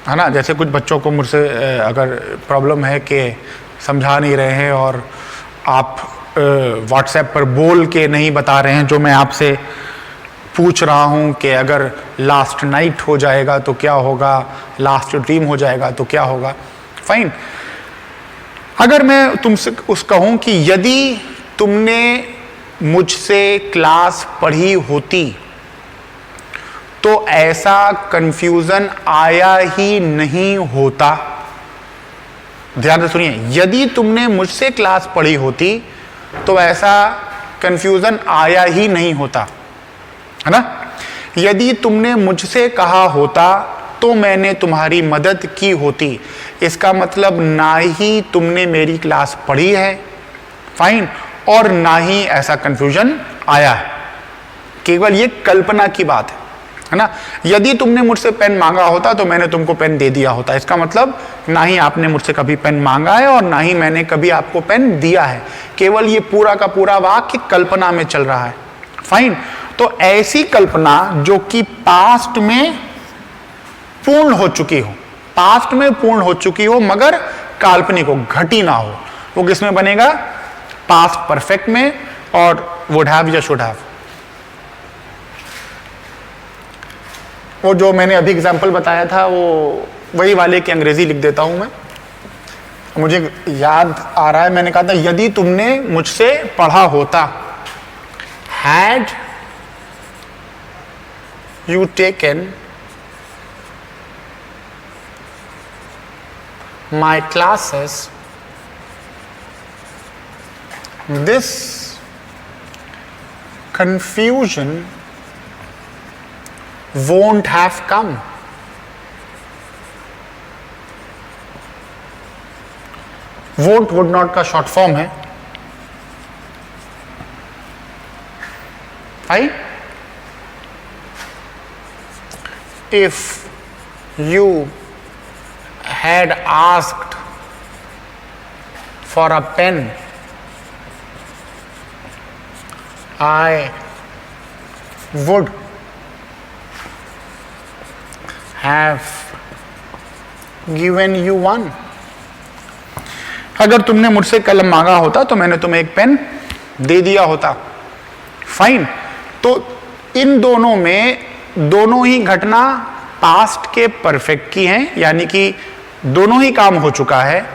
है ना, जैसे कुछ बच्चों को मुझसे अगर प्रॉब्लम है कि समझा नहीं रहे हैं और आप व्हाट्सएप पर बोल के नहीं बता रहे हैं जो मैं आपसे पूछ रहा हूं कि अगर लास्ट नाइट हो जाएगा तो क्या होगा, लास्ट ड्रीम हो जाएगा तो क्या होगा। फाइन। अगर मैं तुमसे उस कहूं कि यदि तुमने मुझसे क्लास पढ़ी होती तो ऐसा कंफ्यूजन आया ही नहीं होता। ध्यान से सुनिए, यदि तुमने मुझसे क्लास पढ़ी होती तो ऐसा कंफ्यूजन आया ही नहीं होता, है ना। यदि तुमने मुझसे कहा होता तो मैंने तुम्हारी मदद की होती, इसका मतलब ना ही तुमने मेरी क्लास पढ़ी है, फाइन, और ना ही ऐसा कंफ्यूजन आया है। केवल ये कल्पना की बात है ना। यदि तुमने मुझसे पेन मांगा होता तो मैंने तुमको पेन दे दिया होता, इसका मतलब ना ही आपने मुझसे कभी पेन मांगा है और ना ही मैंने कभी आपको पेन दिया है। केवल ये पूरा का पूरा वाक्य कल्पना में चल रहा है, फाइन। तो ऐसी कल्पना जो कि पास्ट में पूर्ण हो चुकी हो, पास्ट में पूर्ण हो चुकी हो मगर काल्पनिक हो, घटी ना हो, वो किसमें बनेगा, पास्ट परफेक्ट में, और वुड हैव या शुड हैव। वो जो मैंने अभी एग्जांपल बताया था वो वही वाले की अंग्रेजी लिख देता हूं मैं, मुझे याद आ रहा है। मैंने कहा था यदि तुमने मुझसे पढ़ा होता, had you taken my classes, this confusion won't have come. won't would not का शॉर्ट फॉर्म है, right? If you had asked for a pen, I would have given you one. अगर तुमने मुझसे कलम मांगा होता तो मैंने तुम्हें एक पेन दे दिया होता, फाइन। तो इन दोनों में दोनों ही घटना पास्ट के परफेक्ट की हैं, यानी कि दोनों ही काम हो चुका है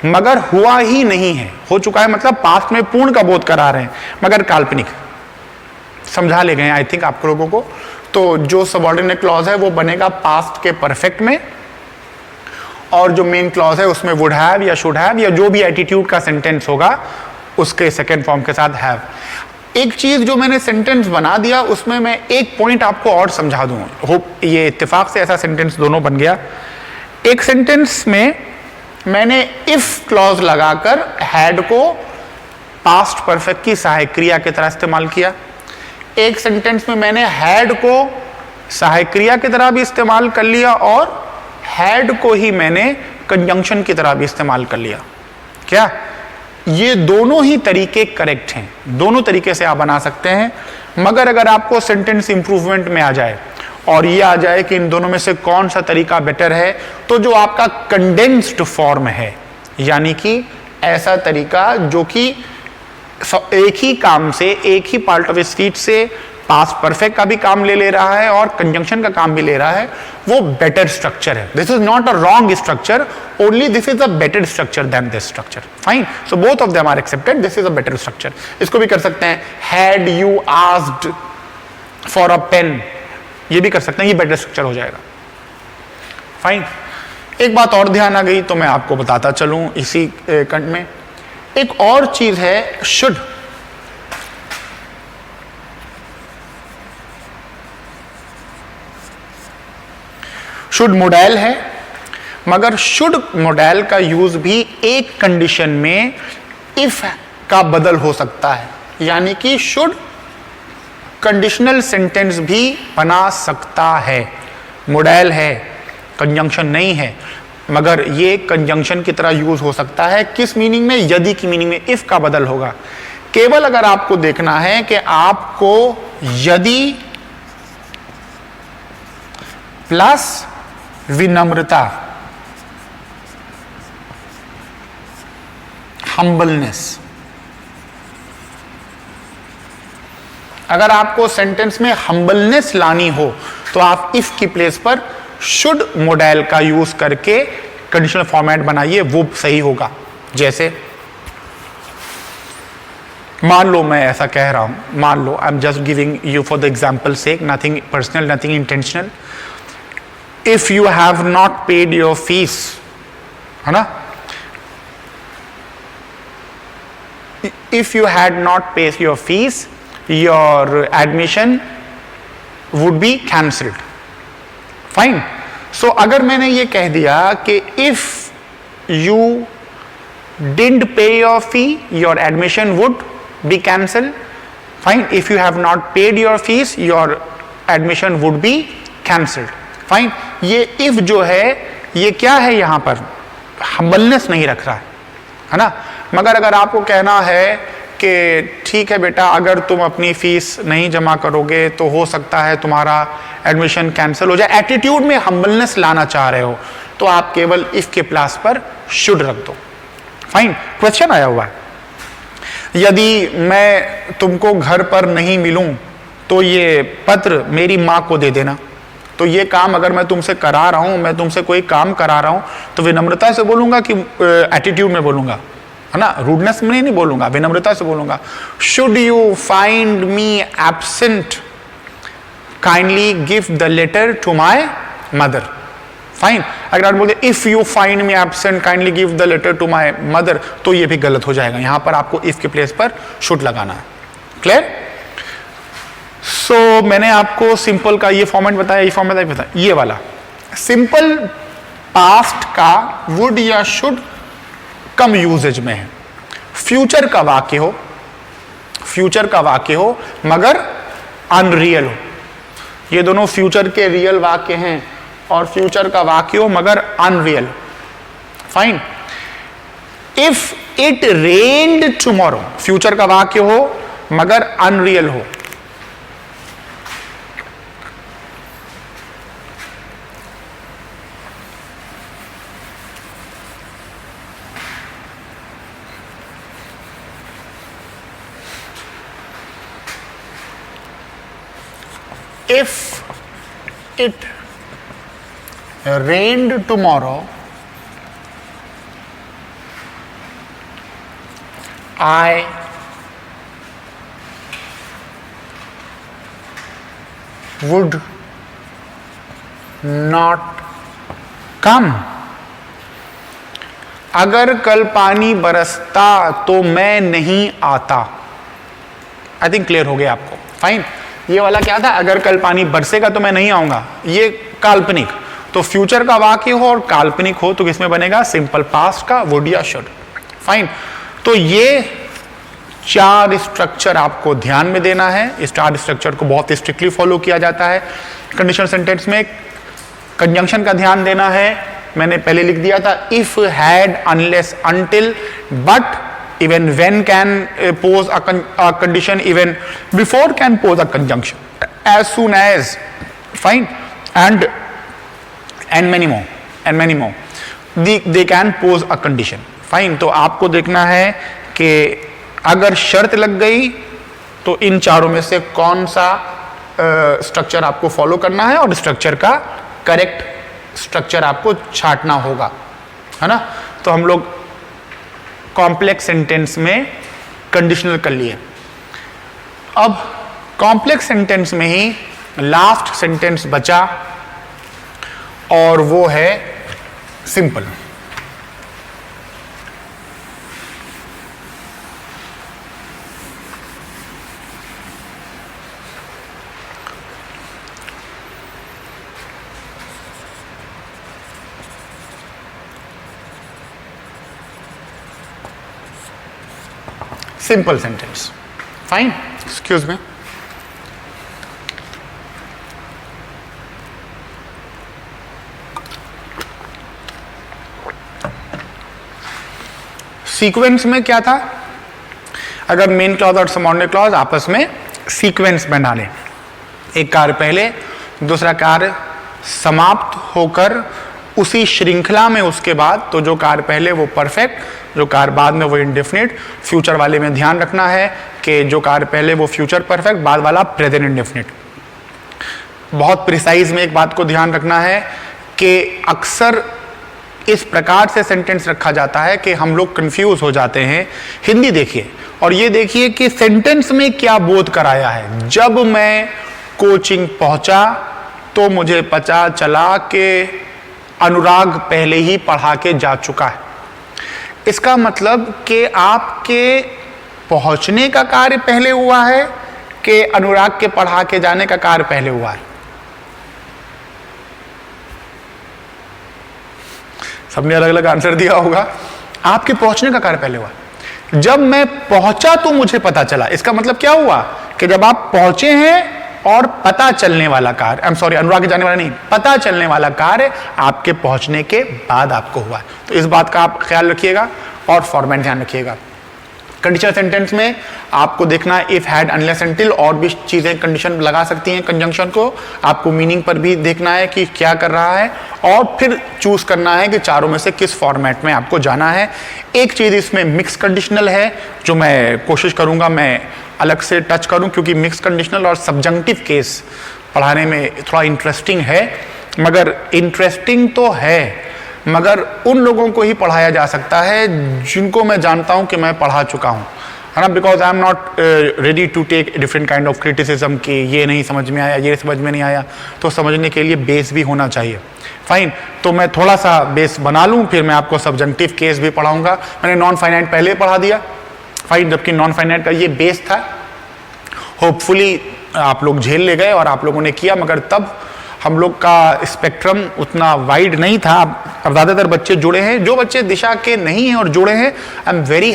मगर हुआ ही नहीं है। हो चुका है मतलब पास्ट में पूर्ण का बोध करा रहे हैं मगर काल्पनिक। समझा ले गए आई थिंक आप लोगों को। तो जो सबऑर्डिनेट क्लॉज है वो बनेगा पास्ट के परफेक्ट में, और जो मेन क्लॉज है उसमें वुड हैव या शुड हैव या जो भी एटीट्यूड का सेंटेंस होगा उसके सेकेंड फॉर्म के साथ हैव। एक चीज जो मैंने सेंटेंस बना दिया उसमें मैं एक पॉइंट आपको और समझा दूं, होप ये इत्तेफाक से ऐसा सेंटेंस दोनों बन गया। एक सेंटेंस में मैंने इफ क्लॉज लगाकर हैड को पास्ट परफेक्ट की सहायक क्रिया की तरह इस्तेमाल किया। एक सेंटेंस में मैंने हैड को सहायक क्रिया की तरह भी इस्तेमाल कर लिया और हैड को ही मैंने कंजंक्शन की तरह भी इस्तेमाल कर लिया। क्या ये दोनों ही तरीके करेक्ट हैं? दोनों तरीके से आप बना सकते हैं, मगर अगर आपको सेंटेंस इंप्रूवमेंट में आ जाए और ये आ जाए कि इन दोनों में से कौन सा तरीका बेटर है, तो जो आपका कंडेंस्ड फॉर्म है, यानी कि ऐसा तरीका जो कि एक ही काम से, एक ही पार्ट ऑफ स्पीच से पास्ट परफेक्ट का भी काम ले रहा है और कंजंक्शन का काम भी ले रहा है, वो बेटर स्ट्रक्चर है। This is not a wrong structure, only this is a better structure than this structure, fine. So both of them are accepted, this is a better structure. इसको भी कर सकते हैं had you asked for a pen, ये भी कर सकते हैं, ये बेटर स्ट्रक्चर हो जाएगा, फाइन। एक बात और ध्यान आ गई तो मैं आपको बताता चलूं इसी खंड में। एक और चीज है शुड। शुड मॉडल है, मगर शुड मॉडल का यूज भी एक कंडीशन में इफ का बदल हो सकता है, यानी कि शुड कंडीशनल सेंटेंस भी बना सकता है। मॉडल है, कंजंक्शन नहीं है, मगर ये कंजंक्शन की तरह यूज हो सकता है। किस मीनिंग में? यदि की मीनिंग में इफ का बदल होगा। केवल अगर आपको देखना है कि आपको यदि प्लस विनम्रता, हम्बलनेस, अगर आपको सेंटेंस में हम्बलनेस लानी हो तो आप इफ की प्लेस पर शुड मॉडल का यूज करके कंडीशनल फॉर्मेट बनाइए, वो सही होगा। जैसे मान लो मैं ऐसा कह रहा हूं, मान लो I am just giving you for the example sake, nothing personal, nothing intentional. If you have not paid your fees, है ना, if you had not paid your fees your admission would be cancelled. Fine. So अगर मैंने ये कह दिया कि if you didn't pay your fee your admission would be cancel. Fine. If you have not paid your fees your admission would be cancelled. Fine. ये if जो है ये क्या है, यहां पर हम्बलनेस नहीं रख रहा है ना। मगर अगर आपको कहना है कि ठीक है बेटा, अगर तुम अपनी फीस नहीं जमा करोगे तो हो सकता है तुम्हारा एडमिशन कैंसिल हो जाए, एटीट्यूड में हम्बलनेस लाना चाह रहे हो, तो आप केवल इफ के प्लेस पर शुड रख दो। फाइन। क्वेश्चन आया हुआ है, यदि मैं तुमको घर पर नहीं मिलूं तो ये पत्र मेरी मां को दे देना। तो ये काम अगर मैं तुमसे करा रहा हूं, मैं तुमसे कोई काम करा रहा हूं, तो विनम्रता से बोलूंगा कि एटीट्यूड में बोलूंगा, है ना, रूडनेस में नहीं बोलूंगा, विनम्रता से बोलूंगा। Should you find me absent kindly give the letter to my mother. Fine. अगर आप बोलते if you find me absent kindly give the letter to my mother, तो ये भी गलत हो जाएगा। यहां पर आपको इफ के प्लेस पर शुड लगाना है। क्लियर? सो मैंने आपको सिंपल का ये फॉर्मेट बताया, ये फॉर्मेट बताया, ये वाला सिंपल पास्ट का वुड या शुड कम यूजेज में है। फ्यूचर का वाक्य हो, फ्यूचर का वाक्य हो मगर अनरियल हो, ये दोनों फ्यूचर के रियल वाक्य हैं, और फ्यूचर का वाक्य हो मगर unreal. Fine. If it rained tomorrow, future का वाक्य हो मगर अनरियल हो। If it rained tomorrow, I would not come. अगर कल पानी बरसता तो मैं नहीं आता। आई थिंक क्लियर हो गया आपको। फाइन। ये वाला क्या था, अगर कल पानी बरसेगा तो मैं नहीं आऊंगा, ये काल्पनिक। तो फ्यूचर का वाक्य हो और काल्पनिक हो तो किसमें बनेगा, सिंपल पास्ट का वुड या शुड। फाइन। तो ये चार स्ट्रक्चर आपको ध्यान में देना है। इस चार स्ट्रक्चर को बहुत स्ट्रिक्टली फॉलो किया जाता है कंडीशनल सेंटेंस में। कंजंक्शन का ध्यान देना है, मैंने पहले लिख दिया था, if, had, unless, until, but, even when can pose a condition, even before can pose a conjunction, as soon as, fine, and many more, and many more, they can pose a condition. Fine. तो आपको देखना है कि अगर शर्त लग गई तो इन चारों में से कौन सा स्ट्रक्चर आपको फॉलो करना है, और स्ट्रक्चर का करेक्ट स्ट्रक्चर आपको छांटना होगा, है ना। तो हम लोग कॉम्प्लेक्स सेंटेंस में कंडीशनल कर लिए। अब कॉम्प्लेक्स सेंटेंस में ही लास्ट सेंटेंस बचा, और वो है simple. Simple sentence. Fine. Excuse me, sequence में क्या था, अगर मेन क्लॉज और सबऑर्डिनेट क्लॉज आपस में सीक्वेंस बना लें, एक कार्य पहले, दूसरा कार्य समाप्त होकर उसी श्रृंखला में उसके बाद तो जो कार्य पहले वो परफेक्ट, जो कार्य बाद में वो इंडेफिनिट। फ्यूचर वाले में ध्यान रखना है कि जो कार्य पहले वो फ्यूचर परफेक्ट, बाद वाला प्रेजेंट इंडेफिनिट। बहुत प्रिसाइज में एक बात को ध्यान रखना है कि अक्सर इस प्रकार से सेंटेंस रखा जाता है कि हम लोग कंफ्यूज हो जाते हैं। हिंदी देखिए और ये देखिए कि सेंटेंस में क्या बोध कराया है। जब मैं कोचिंग पहुंचा तो मुझे पता चला कि अनुराग पहले ही पढ़ा के जा चुका है। इसका मतलब कि आपके पहुंचने का कार्य पहले हुआ है कि अनुराग के पढ़ा के जाने का कार्य पहले हुआ है। सबने अलग अलग आंसर दिया होगा। आपके पहुंचने का कार्य पहले हुआ। जब मैं पहुंचा तो मुझे पता चला, इसका मतलब क्या हुआ कि जब आप पहुंचे हैं और पता चलने वाला कार्य, आई एम सॉरी, अनुराग के जाने वाला नहीं, पता चलने वाला कार्य आपके पहुंचने के बाद आपको हुआ है। तो इस बात का आप ख्याल रखिएगा और फॉर्मेट ध्यान रखिएगा। कंडीशनल सेंटेंस में आपको देखना है इफ, हैड, अनलेस, अनटिल, और भी चीजें कंडीशन लगा सकती हैं कंजंक्शन को। आपको मीनिंग पर भी देखना है कि क्या कर रहा है और फिर चूज करना है कि चारों में से किस फॉर्मेट में आपको जाना है। एक चीज इसमें मिक्स कंडीशनल है जो मैं कोशिश करूंगा मैं अलग से टच करूं, क्योंकि मिक्स कंडीशनल और सब्जंक्टिव केस पढ़ाने में थोड़ा इंटरेस्टिंग है। मगर इंटरेस्टिंग तो है, मगर उन लोगों को ही पढ़ाया जा सकता है जिनको मैं जानता हूं कि मैं पढ़ा चुका हूं, है ना। Because I am not ready to take different kind of criticism कि ये नहीं समझ में आया, ये समझ में नहीं आया। तो समझने के लिए बेस भी होना चाहिए। फाइन, तो मैं थोड़ा सा बेस बना लूं, फिर मैं आपको सब्जंक्टिव केस भी पढ़ाऊंगा। मैंने नॉन फाइनाइट पहले पढ़ा दिया, फाइन, जबकि नॉन फाइनाइट का ये बेस था। होपफुली आप लोग झेल ले गए और आप लोगों ने किया, मगर तब हम लोग का स्पेक्ट्रम उतना वाइड नहीं था। अब ज़्यादातर बच्चे जुड़े हैं। जो बच्चे दिशा के नहीं हैं और जुड़े हैं, आई एम वेरी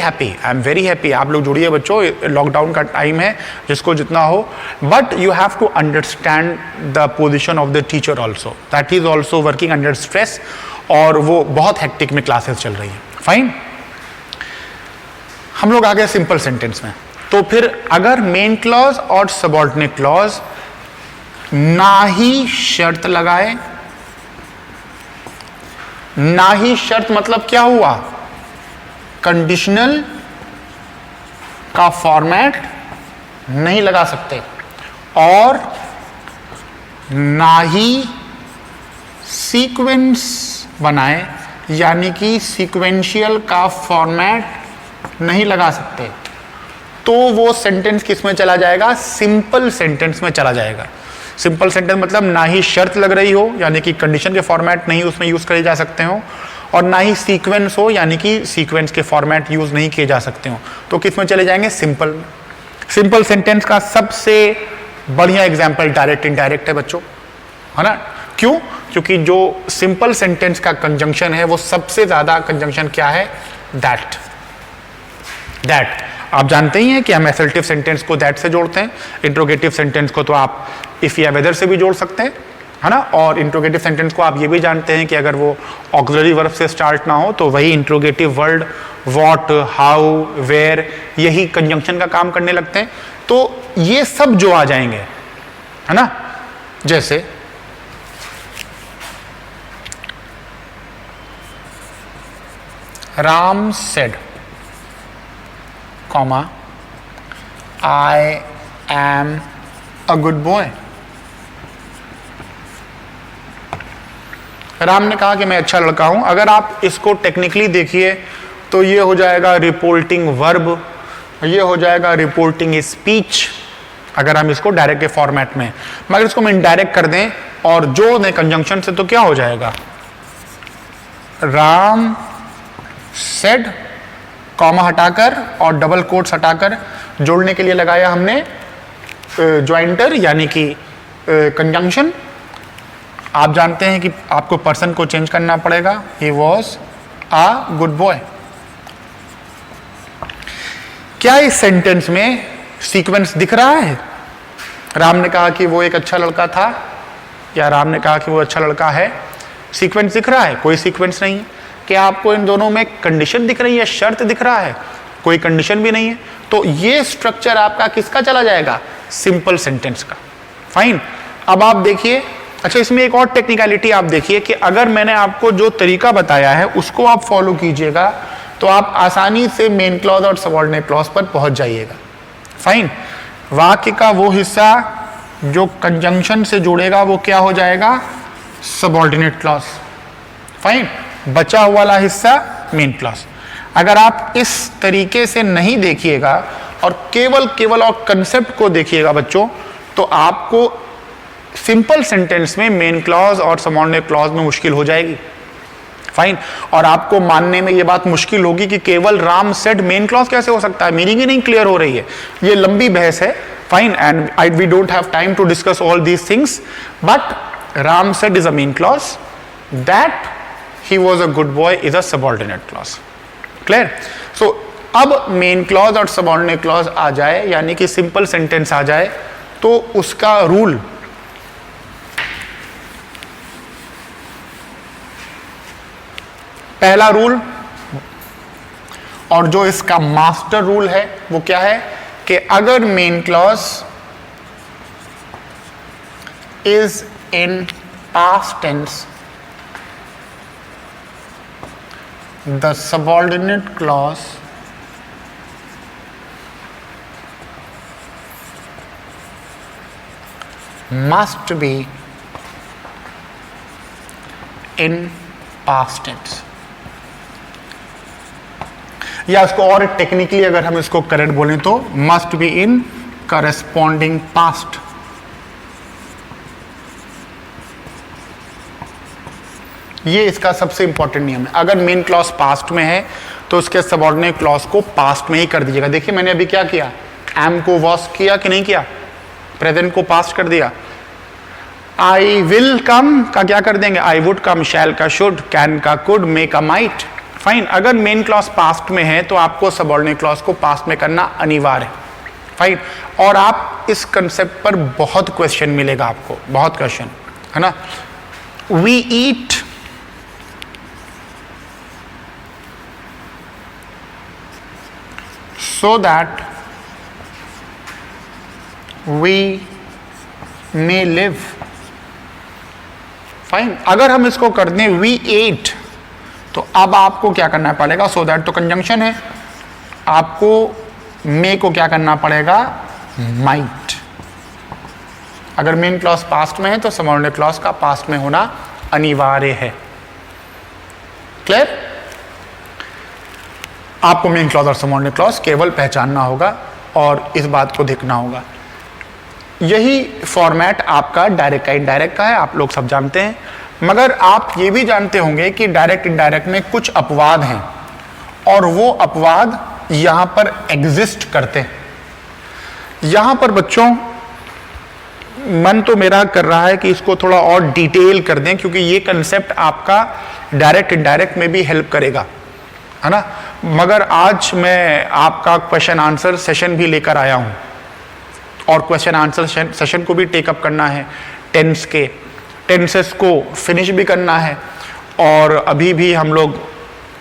हैप्पी। आप लोग जुड़िए बच्चों, लॉकडाउन का टाइम है, जिसको जितना हो। But you have to understand the position of the teacher also, that is also working under stress, और वो बहुत हेक्टिक में क्लासेस चल रही है। फाइन, हम लोग आ गए सिंपल सेंटेंस में। तो फिर अगर मेन क्लॉज और सबऑर्डिनेट क्लॉज ना ही शर्त लगाए, ना ही शर्त मतलब क्या हुआ, कंडीशनल का फॉर्मेट नहीं लगा सकते, और ना ही सीक्वेंस बनाए, यानी कि सीक्वेंशियल का फॉर्मेट नहीं लगा सकते, तो वो सेंटेंस किस में चला जाएगा, सिंपल सेंटेंस में चला जाएगा। सिंपल सेंटेंस मतलब ना ही शर्त लग रही हो, यानी कि कंडीशन के फॉर्मेट नहीं उसमें यूज करे जा सकते हो, और ना ही सीक्वेंस हो, यानी कि सीक्वेंस के फॉर्मेट यूज नहीं किए जा सकते हो। तो किस में चले जाएंगे, सिंपल में। सिंपल सेंटेंस का सबसे बढ़िया एग्जाम्पल डायरेक्ट इनडायरेक्ट है बच्चों, है ना। क्यों? क्योंकि जो सिंपल सेंटेंस का कंजंक्शन है वो सबसे ज्यादा कंजंक्शन क्या है, दैट। आप जानते ही हैं कि हम एसर्टिव सेंटेंस को दैट से जोड़ते हैं, इंट्रोगेटिव सेंटेंस को तो आप इफ या वेदर से भी जोड़ सकते हैं, है ना। और इंट्रोगेटिव सेंटेंस को आप ये भी जानते हैं कि अगर वो ऑक्सिलरी वर्ब से स्टार्ट ना हो तो वही interrogative word what, how, where, यही कंजंक्शन का काम करने लगते हैं। तो ये सब जो आ जाएंगे, है ना, जैसे Ram said, comma, I am a good boy. Ram ने कहा कि मैं अच्छा लड़का हूं। अगर आप इसको टेक्निकली देखिए तो ये हो जाएगा रिपोर्टिंग वर्ब, ये हो जाएगा रिपोर्टिंग स्पीच, अगर हम इसको डायरेक्ट के फॉर्मेट में। मगर इसको हम इनडायरेक्ट कर दें और जोड़ दें कंजंक्शन से, तो क्या हो जाएगा, राम सेड, कॉमा हटाकर और डबल कोट्स हटाकर जोड़ने के लिए लगाया हमने ज्वाइंटर, यानी कि कंजंक्शन। आप जानते हैं कि आपको पर्सन को चेंज करना पड़ेगा, he was a good boy. क्या इस सेंटेंस में सीक्वेंस दिख रहा है? राम ने कहा कि वो एक अच्छा लड़का था, या राम ने कहा कि वो अच्छा लड़का है, सीक्वेंस दिख रहा है? कोई सीक्वेंस नहीं है। क्या आपको इन दोनों में कंडीशन दिख रही है, शर्त दिख रहा है? कोई कंडीशन भी नहीं है। तो ये स्ट्रक्चर आपका किसका चला जाएगा, सिंपल सेंटेंस का। फाइन, अब आप देखिए, अच्छा, इसमें एक और टेक्निकलिटी आप देखिए कि अगर मैंने आपको जो तरीका बताया है उसको आप फॉलो कीजिएगा तो आप आसानी से मेन क्लॉज और सबऑर्डिनेट क्लॉज पर पहुंच जाइएगा। फाइन। वाक्य का वो हिस्सा जो कंजंक्शन से जुड़ेगा वो क्या हो जाएगा? Subordinate clause. फाइन। बचा हुआ वाला हिस्सा मेन क्लॉज। अगर आप इस तरीके से नहीं देखिएगा और केवल और कंसेप्ट को देखिएगा बच्चों, तो आपको सिंपल सेंटेंस में मेन क्लॉज और सबऑर्डिनेट क्लॉज में मुश्किल हो जाएगी। फाइन। और आपको मानने में ये बात मुश्किल होगी कि केवल राम सेड मेन क्लॉज कैसे हो सकता है, मीनिंग ही नहीं क्लियर हो रही है। ये लंबी बहस है। Fine, and we don't have time to discuss all these things, but Ram said is a main clause, that he was a good boy is a subordinate clause. Clear? So अब main clause और subordinate clause आ जाए, यानी कि simple sentence आ जाए, तो उसका rule पहला rule और जो इसका मास्टर रूल है वो क्या है कि अगर main clause is in past tense, the subordinate clause must be in past tense। या इसको और टेक्निकली अगर हम इसको करेक्ट बोलें तो must be in corresponding past। ये इसका सबसे इंपॉर्टेंट नियम है। अगर मेन क्लॉज पास्ट में है तो उसके सबऑर्डिनेट क्लॉज को पास्ट में ही कर दीजिएगा। देखिए मैंने अभी क्या किया, एम को वॉस किया कि नहीं किया, प्रेजेंट को पास्ट कर दिया। आई विल कम का क्या कर देंगे, आई वुड कम, शैल का शुड, कैन का कुड, मे का माइट। फाइन। अगर मेन क्लॉज पास्ट में है तो आपको सबऑर्डिनेट क्लॉज को पास्ट में करना अनिवार्य है। फाइन। और आप इस कंसेप्ट पर बहुत क्वेश्चन मिलेगा आपको, बहुत क्वेश्चन है ना। We eat so that we may live। Fine. अगर हम इसको कर दें we ate, तो अब आपको क्या करना पड़ेगा, so that तो कंजंक्शन है, आपको may को क्या करना पड़ेगा, might। अगर मेन क्लॉज पास्ट में है तो सबऑर्डिनेट क्लॉज का पास्ट में होना अनिवार्य है। क्लियर? आपको मेन क्लॉज और सबऑर्डिनेट क्लॉज केवल पहचानना होगा और इस बात को देखना होगा। यही फॉर्मेट आपका डायरेक्ट का इनडायरेक्ट का है, आप लोग सब जानते हैं। मगर आप ये भी जानते होंगे कि डायरेक्ट इनडायरेक्ट में कुछ अपवाद हैं और वो अपवाद यहां पर एग्जिस्ट करते हैं। यहां पर बच्चों मन तो मेरा कर रहा है कि इसको थोड़ा और डिटेल कर दें, क्योंकि ये कंसेप्ट आपका डायरेक्ट इनडायरेक्ट में भी हेल्प करेगा, है ना। मगर आज मैं आपका क्वेश्चन आंसर सेशन भी लेकर आया हूं और क्वेश्चन आंसर सेशन को भी टेकअप करना है, टेंस के टेंसेस को फिनिश भी करना है। और अभी भी हम लोग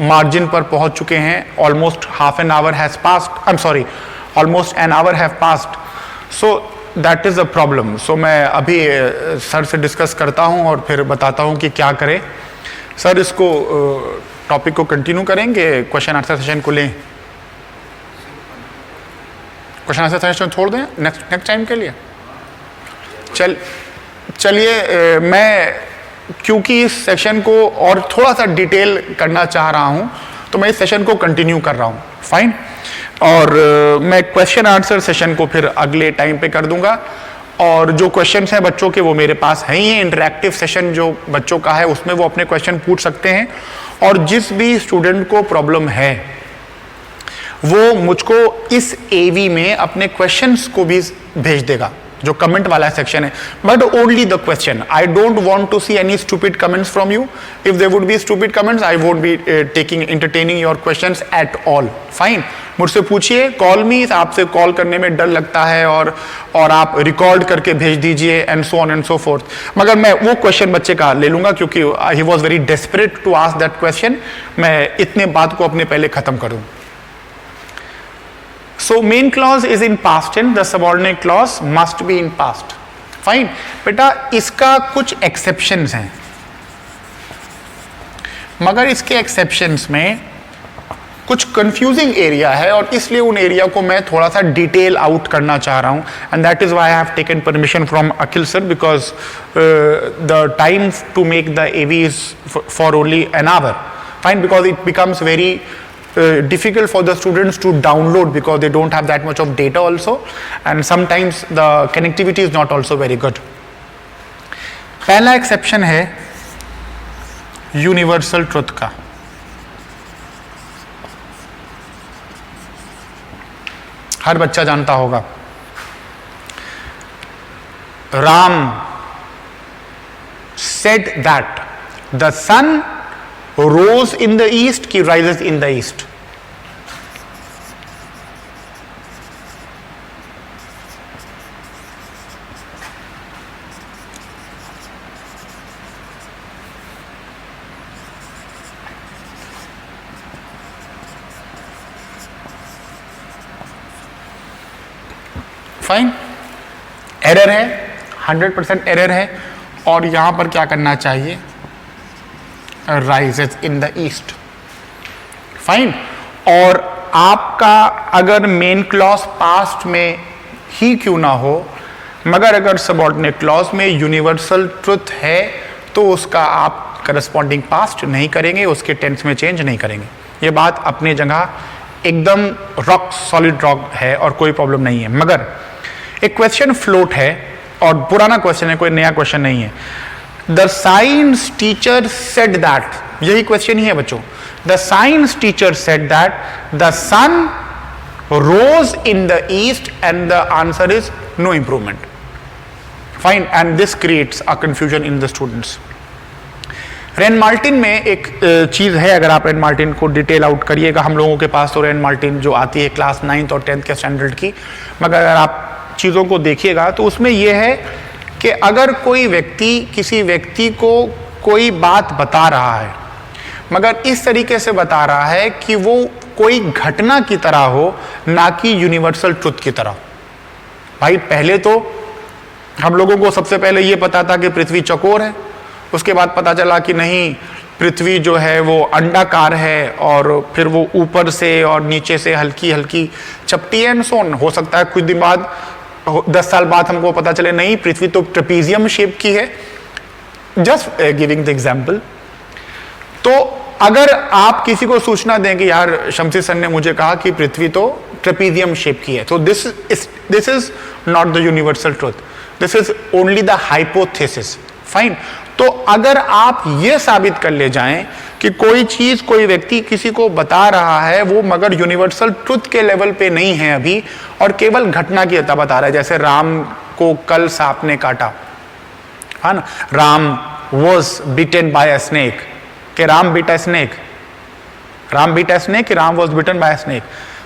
मार्जिन पर पहुंच चुके हैं। Almost half an hour has passed, I am sorry, almost an hour have passed, so that is a problem. So मैं अभी सर से डिस्कस करता हूं और फिर बताता हूं कि क्या करें। सर इसको टॉपिक को कंटिन्यू करेंगे, क्वेश्चन आंसर सेशन को लें, क्वेश्चन आंसर सेशन छोड़ दें नेक्स्ट टाइम के लिए। चलिए मैं क्योंकि इस सेशन को और थोड़ा सा डिटेल करना चाह रहा हूं तो मैं इस सेशन को कंटिन्यू कर रहा हूं। फाइन। और मैं क्वेश्चन आंसर सेशन को फिर अगले टाइम पे कर दूंगा। और जो क्वेश्चंस हैं बच्चों के वो मेरे पास हैं ही। इंटरैक्टिव सेशन जो बच्चों का है उसमें वो अपने क्वेश्चन पूछ सकते हैं। और जिस भी स्टूडेंट को प्रॉब्लम है वो मुझको इस एवी में अपने क्वेश्चंस को भी भेज देगा, जो कमेंट वाला सेक्शन है, but only the question. I don't want to see any stupid comments from you. If there would be stupid comments I won't be taking entertaining your questions at all. Fine. मुझसे पूछिए, call मी, आपसे call करने में डर लगता है और आप रिकॉर्ड करके भेज दीजिए and so on and so forth. मगर मैं वो क्वेश्चन बच्चे का ले लूंगा क्योंकि he was very desperate to ask that question. मैं इतने बात को अपने पहले खत्म कर दूं। So main clause is in past tense, the subordinate clause must be in past. Fine बेटा, इसका कुछ एक्सेप्शंस हैं, मगर इसके एक्सेप्शंस में कुछ कंफ्यूजिंग एरिया है और इसलिए उन एरिया को मैं थोड़ा सा डिटेल आउट करना चाह रहा हूं. And that is why I have taken permission from Akhil sir, because the time to make the AV is for only an hour. Fine, because it becomes very difficult for the students to download because they don't have that much of data also, and sometimes the connectivity is not also very good. पहला exception है universal truth का. हर बच्चा जानता होगा, Ram said that the sun rose in the east ki rises in the east. Fine, error है, 100% error है. और यहां पर क्या करना चाहिए, rises in the east. Fine, और आपका अगर मेन क्लॉज पास्ट में ही क्यों ना हो, मगर अगर सबऑर्डिनेट क्लॉज में यूनिवर्सल ट्रुथ है तो उसका आप करस्पॉन्डिंग पास्ट नहीं करेंगे, उसके टेंस में चेंज नहीं करेंगे. ये बात अपनी जगह एकदम रॉक सॉलिड रॉक है और कोई प्रॉब्लम नहीं है. मगर एक क्वेश्चन फ्लोट है और पुराना क्वेश्चन है, कोई नया क्वेश्चन नहीं है. The science teacher said that, यही क्वेश्चन ही है बच्चों. The science teacher said that the sun rose in the east and the answer is no improvement. Fine, and this creates a confusion in the students. Wren Martin में एक चीज है, अगर आप रेन मार्टिन को डिटेल आउट करिएगा, हम लोगों के पास तो रेन मार्टिन जो आती है क्लास 9th और 10th के स्टैंडर्ड की, मगर अगर आप चीज़ों को देखिएगा तो उसमें यह है कि अगर कोई व्यक्ति किसी व्यक्ति को कोई बात बता रहा है, मगर इस तरीके से बता रहा है कि वो कोई घटना की तरह हो, ना कि यूनिवर्सल ट्रुथ की तरह. भाई, पहले तो हम लोगों को सबसे पहले ये पता था कि पृथ्वी चौकोर है, उसके बाद पता चला कि नहीं, पृथ्वी जो है वो अंडाकार है, और फिर वो ऊपर से और नीचे से हल्की हल्की चपटी है. And so on. हो सकता है कुछ दिन बाद, 10 साल बाद हमको पता चले नहीं, पृथ्वी तो ट्रेपीजियम शेप की है. Just giving the example. तो अगर आप किसी को सूचना दें कि यार शमसी सर ने मुझे कहा कि पृथ्वी तो ट्रेपीजियम शेप की है, तो this is not the universal truth, this is only the hypothesis. Fine. तो अगर आप ये साबित कर ले जाएं कि कोई चीज, कोई व्यक्ति किसी को बता रहा है, वो मगर यूनिवर्सल ट्रुथ के लेवल पे नहीं है अभी, और केवल घटना की अता बता रहा है, जैसे राम को कल सांप ने काटा, है ना, Ram was bitten by a snake, कि Ram beat a snake, Ram beat a snake, Ram was bitten by a snake.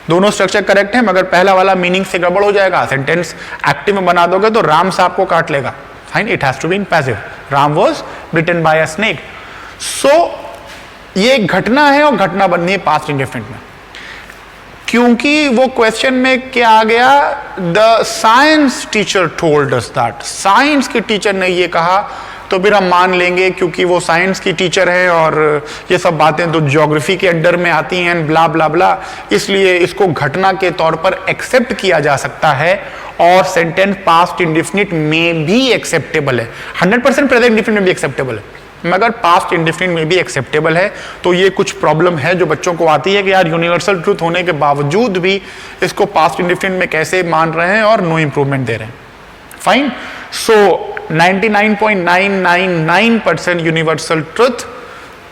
दोनों स्ट्रक्चर करेक्ट है, मगर पहला वाला मीनिंग से गड़बड़ हो जाएगा. सेंटेंस एक्टिव में बना दोगे तो राम सांप को काट लेगा. Fine, it has to be in passive. Ram was bitten by a snake. So ये एक घटना है और घटना बननी है पास्ट इंडेफिनिट में. क्योंकि वो क्वेश्चन में क्या आ गया, the science teacher told us that, science के टीचर ने ये कहा, तो फिर हम मान लेंगे क्योंकि वो साइंस की टीचर है और ये सब बातें तो ज्योग्राफी के अंडर में आती हैं, ब्ला ब्ला ब्ला, इसलिए इसको घटना के तौर पर एक्सेप्ट किया जा सकता है. और सेंटेंस पास्ट इंडेफिनिट में भी एक्सेप्टेबल है, 100% प्रेजेंट इंडेफिनिट में भी एक्सेप्टेबल है, मगर पास्ट इंडेफिनिट में भी एक्सेप्टेबल है. तो ये कुछ प्रॉब्लम है जो बच्चों को आती है कि यार यूनिवर्सल ट्रूथ होने के बावजूद भी इसको पास्ट इंडेफिनिट में कैसे मान रहे हैं और नो इंप्रूवमेंट दे रहे हैं. फाइन. सो 99.999% यूनिवर्सल ट्रूथ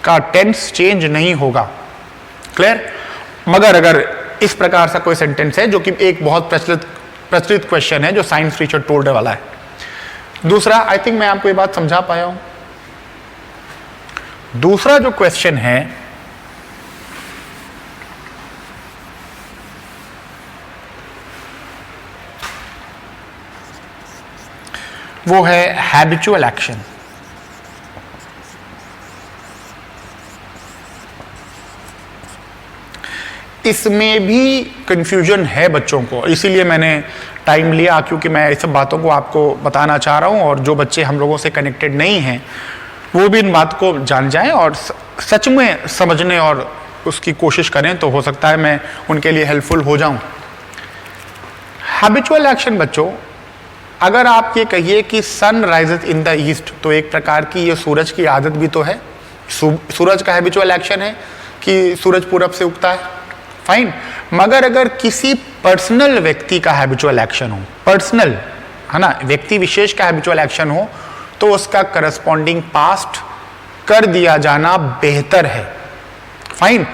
का टेंस चेंज नहीं होगा. क्लियर. मगर अगर इस प्रकार का कोई सेंटेंस है जो कि एक बहुत प्रचलित क्वेश्चन है जो साइंस टीचर टोल्ड वाला है. दूसरा, आई थिंक मैं आपको ये बात समझा पाया हूं. दूसरा जो क्वेश्चन है वो है हैबिचुअल एक्शन. इसमें भी कंफ्यूजन है बच्चों को, इसीलिए मैंने टाइम लिया क्योंकि मैं इस सब बातों को आपको बताना चाह रहा हूँ, और जो बच्चे हम लोगों से कनेक्टेड नहीं हैं वो भी इन बात को जान जाएं और सच में समझने और उसकी कोशिश करें, तो हो सकता है मैं उनके लिए हेल्पफुल हो जाऊं। हैबिचुअल एक्शन बच्चों, अगर आप ये कहिए कि sun rises in the east, तो एक प्रकार की ये सूरज की आदत भी तो है। सूरज का हैबिचुअल एक्शन है कि सूरज पूरब से उगता है, फाइन। मगर अगर किसी पर्सनल व्यक्ति का हैबिचुअल एक्शन हो, पर्सनल है ना, व्यक्ति विशेष का हैबिचुअल एक्शन हो, तो उसका करस्पॉन्डिंग पास्ट कर दिया जाना बेहतर है, फाइन।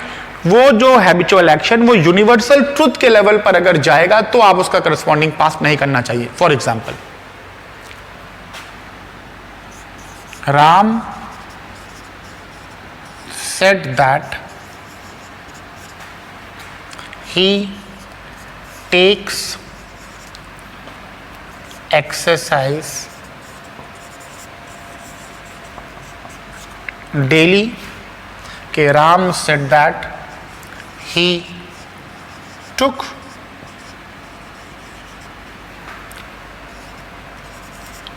वो जो हैबिचुअल एक्शन वो यूनिवर्सल ट्रुथ के लेवल पर अगर जाएगा तो आप उसका करस्पॉन्डिंग पास्ट नहीं करना चाहिए। For example, Ram said that he takes exercise daily. के Ram said that he took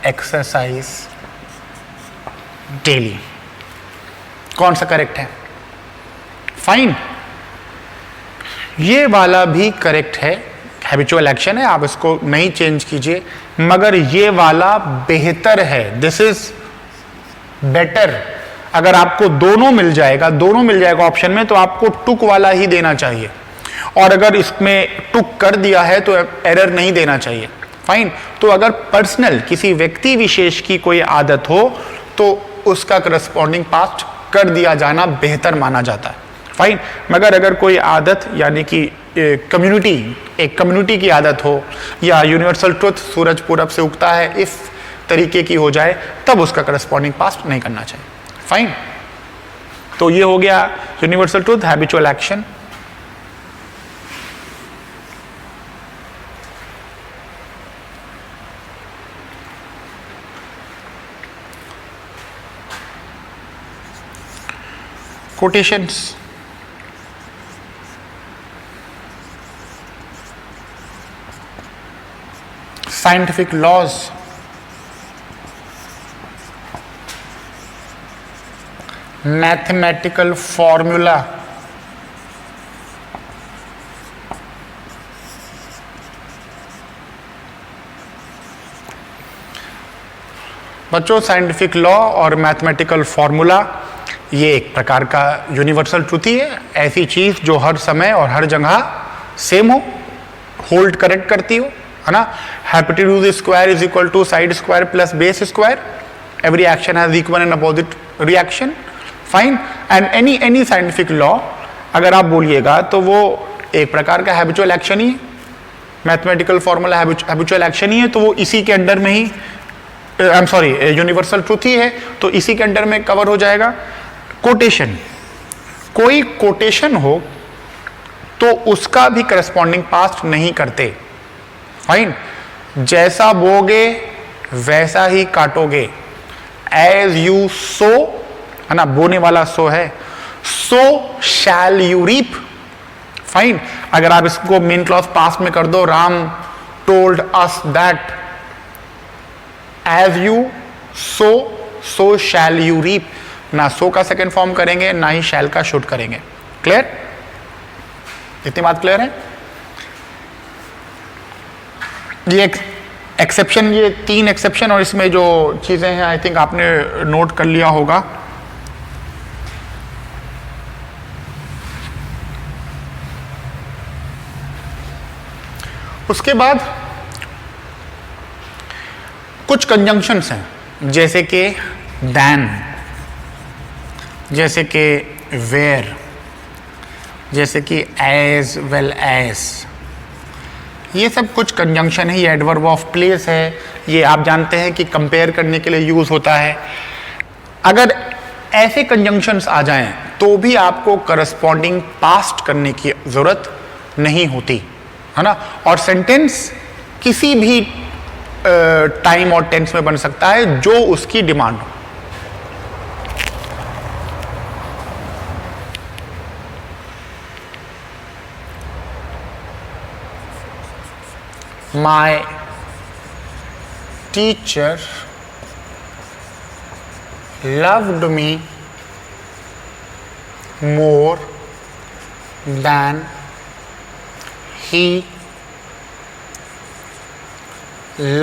exercise daily. कौन सा करेक्ट है? फाइन, ये वाला भी करेक्ट है, हैबिचुअल एक्शन है, आप इसको नहीं चेंज कीजिए, मगर ये वाला बेहतर है, दिस इज बेटर। अगर आपको दोनों मिल जाएगा ऑप्शन में, तो आपको टुक वाला ही देना चाहिए, और अगर इसमें टुक कर दिया है तो एरर नहीं देना चाहिए, फाइन। तो अगर पर्सनल किसी व्यक्ति विशेष की कोई आदत हो तो उसका करस्पॉन्डिंग पास्ट कर दिया जाना बेहतर माना जाता है, फाइन। मगर अगर कोई आदत यानी कि एक कम्युनिटी की आदत हो, या यूनिवर्सल ट्रुथ सूरज पूरब से उगता है इस तरीके की हो जाए, तब उसका करस्पॉन्डिंग पास्ट नहीं करना चाहिए, फाइन। तो ये हो गया universal truth, habitual action. quotations, scientific laws, mathematical formula, बच्चों साइंटिफिक लॉ और मैथमेटिकल फॉर्मूला ये एक प्रकार का यूनिवर्सल ट्रुथ ही है, ऐसी चीज जो हर समय और हर जगह सेम हो, होल्ड करेक्ट करती हो, है ना। Hypotenuse square is equal to side square plus base square, every action has equal and opposite reaction, fine. And any scientific law अगर आप बोलिएगा तो वो एक प्रकार का हैबिचुअल एक्शन ही है, मैथमेटिकल फॉर्मूला हैबिचुअल एक्शन ही है, तो वो इसी के अंडर में ही यूनिवर्सल ट्रुथ ही है, तो इसी के अंडर में कवर हो जाएगा। कोटेशन, कोई कोटेशन हो तो उसका भी करस्पॉन्डिंग पास्ट नहीं करते, फाइन। जैसा बोगे वैसा ही काटोगे, एज यू सो, है ना, बोने वाला सो है, so shall you reap, fine. अगर आप इसको मेन क्लॉज पास्ट में कर दो, Ram told us that as you sow, so shall you reap, ना सो का सेकेंड फॉर्म करेंगे, ना ही शैल का शुड करेंगे। क्लियर? इतनी बात क्लियर है? ये एक्सेप्शन, ये 3 एक्सेप्शन और इसमें जो चीजें हैं आई थिंक आपने नोट कर लिया होगा। उसके बाद कुछ कंजंक्शंस हैं, जैसे कि दैन, जैसे कि वेयर, जैसे कि एज वेल एज, ये सब कुछ कंजंक्शन है। ये एडवर्ब ऑफ प्लेस है, ये आप जानते हैं कि कंपेयर करने के लिए यूज होता है। अगर ऐसे कंजंक्शंस आ जाएं तो भी आपको करस्पॉन्डिंग पास्ट करने की जरूरत नहीं होती, है ना। और सेंटेंस किसी भी टाइम और टेंस में बन सकता है जो उसकी डिमांड हो। My teacher loved me more than he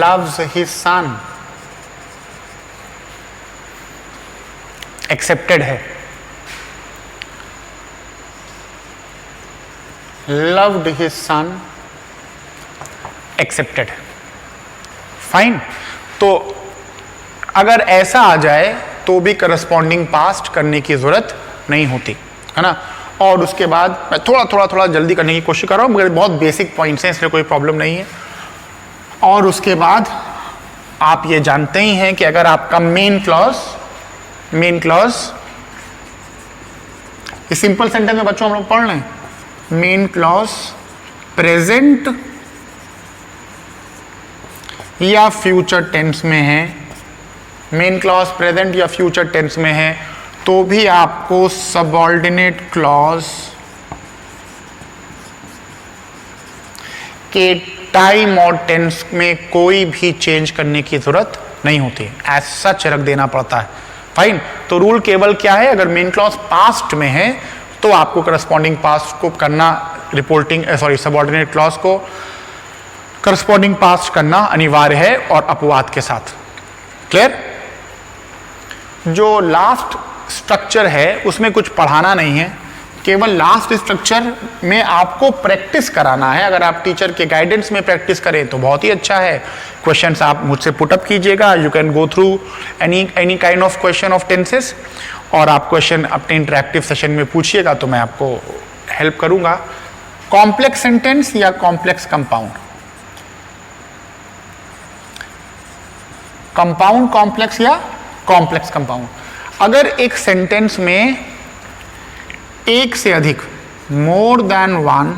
loves his son. Accepted है, loved his son, एक्सेप्टेड है. फाइन. तो अगर ऐसा आ जाए तो भी करस्पॉन्डिंग पास्ट करने की जरूरत नहीं होती है ना. और उसके बाद मैं थोड़ा जल्दी करने की कोशिश कर रहा हूं, मगर बहुत बेसिक पॉइंट्स हैं इसलिए कोई प्रॉब्लम नहीं है. और उसके बाद आप ये जानते ही हैं कि अगर आपका मेन क्लॉज इस सिंपल सेंटेंस में बच्चों हम लोग पढ़ लें, मेन क्लॉज प्रेजेंट या फ्यूचर टेंस में है, मेन क्लॉज प्रेजेंट या फ्यूचर टेंस में है, तो भी आपको सबऑर्डिनेट क्लॉज के टाइम और टेंस में कोई भी चेंज करने की जरूरत नहीं होती है, एज सच रख देना पड़ता है. फाइन. तो रूल केवल क्या है, अगर मेन क्लॉज पास्ट में है तो आपको करस्पॉन्डिंग पास्ट को करना, सबऑर्डिनेट क्लॉज को करस्पॉन्डिंग पास्ट करना अनिवार्य है और अपवाद के साथ. क्लियर. जो लास्ट स्ट्रक्चर है उसमें कुछ पढ़ाना नहीं है, केवल लास्ट स्ट्रक्चर में आपको प्रैक्टिस कराना है. अगर आप टीचर के गाइडेंस में प्रैक्टिस करें तो बहुत ही अच्छा है. क्वेश्चंस आप मुझसे पुटअप कीजिएगा, you can go through any kind of question of tenses, और आप क्वेश्चन अपने इंटरेक्टिव सेशन में पूछिएगा तो मैं आपको हेल्प करूंगा. कॉम्प्लेक्स सेंटेंस या कॉम्प्लेक्स कंपाउंड, कंपाउंड कॉम्प्लेक्स या कॉम्प्लेक्स कंपाउंड. अगर एक सेंटेंस में एक से अधिक, more than one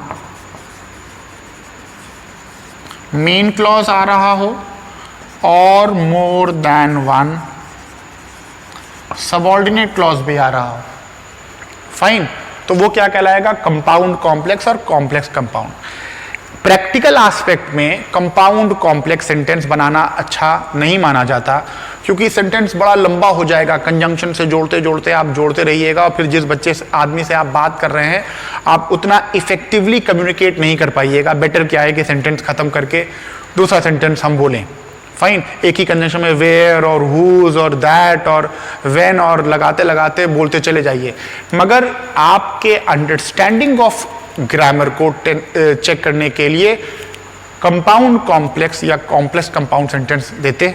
main clause आ रहा हो और more than one subordinate clause भी आ रहा हो, फाइन, तो वो क्या कहलाएगा, कंपाउंड कॉम्प्लेक्स और कॉम्प्लेक्स कंपाउंड. प्रैक्टिकल एस्पेक्ट में कंपाउंड कॉम्प्लेक्स सेंटेंस बनाना अच्छा नहीं माना जाता, क्योंकि सेंटेंस बड़ा लंबा हो जाएगा. कंजंक्शन से जोड़ते जोड़ते आप जोड़ते रहिएगा और फिर जिस आदमी से आप बात कर रहे हैं आप उतना इफेक्टिवली कम्युनिकेट नहीं कर पाइएगा. बेटर क्या है कि सेंटेंस खत्म करके दूसरा सेंटेंस हम बोलें. फाइन. एक ही कंजंक्शन में वेयर और हुज और दैट और व्हेन और लगाते लगाते बोलते चले जाइए. मगर आपके अंडरस्टैंडिंग ऑफ ग्रामर को चेक करने के लिए कंपाउंड कॉम्प्लेक्स या कॉम्प्लेक्स कंपाउंड सेंटेंस देते.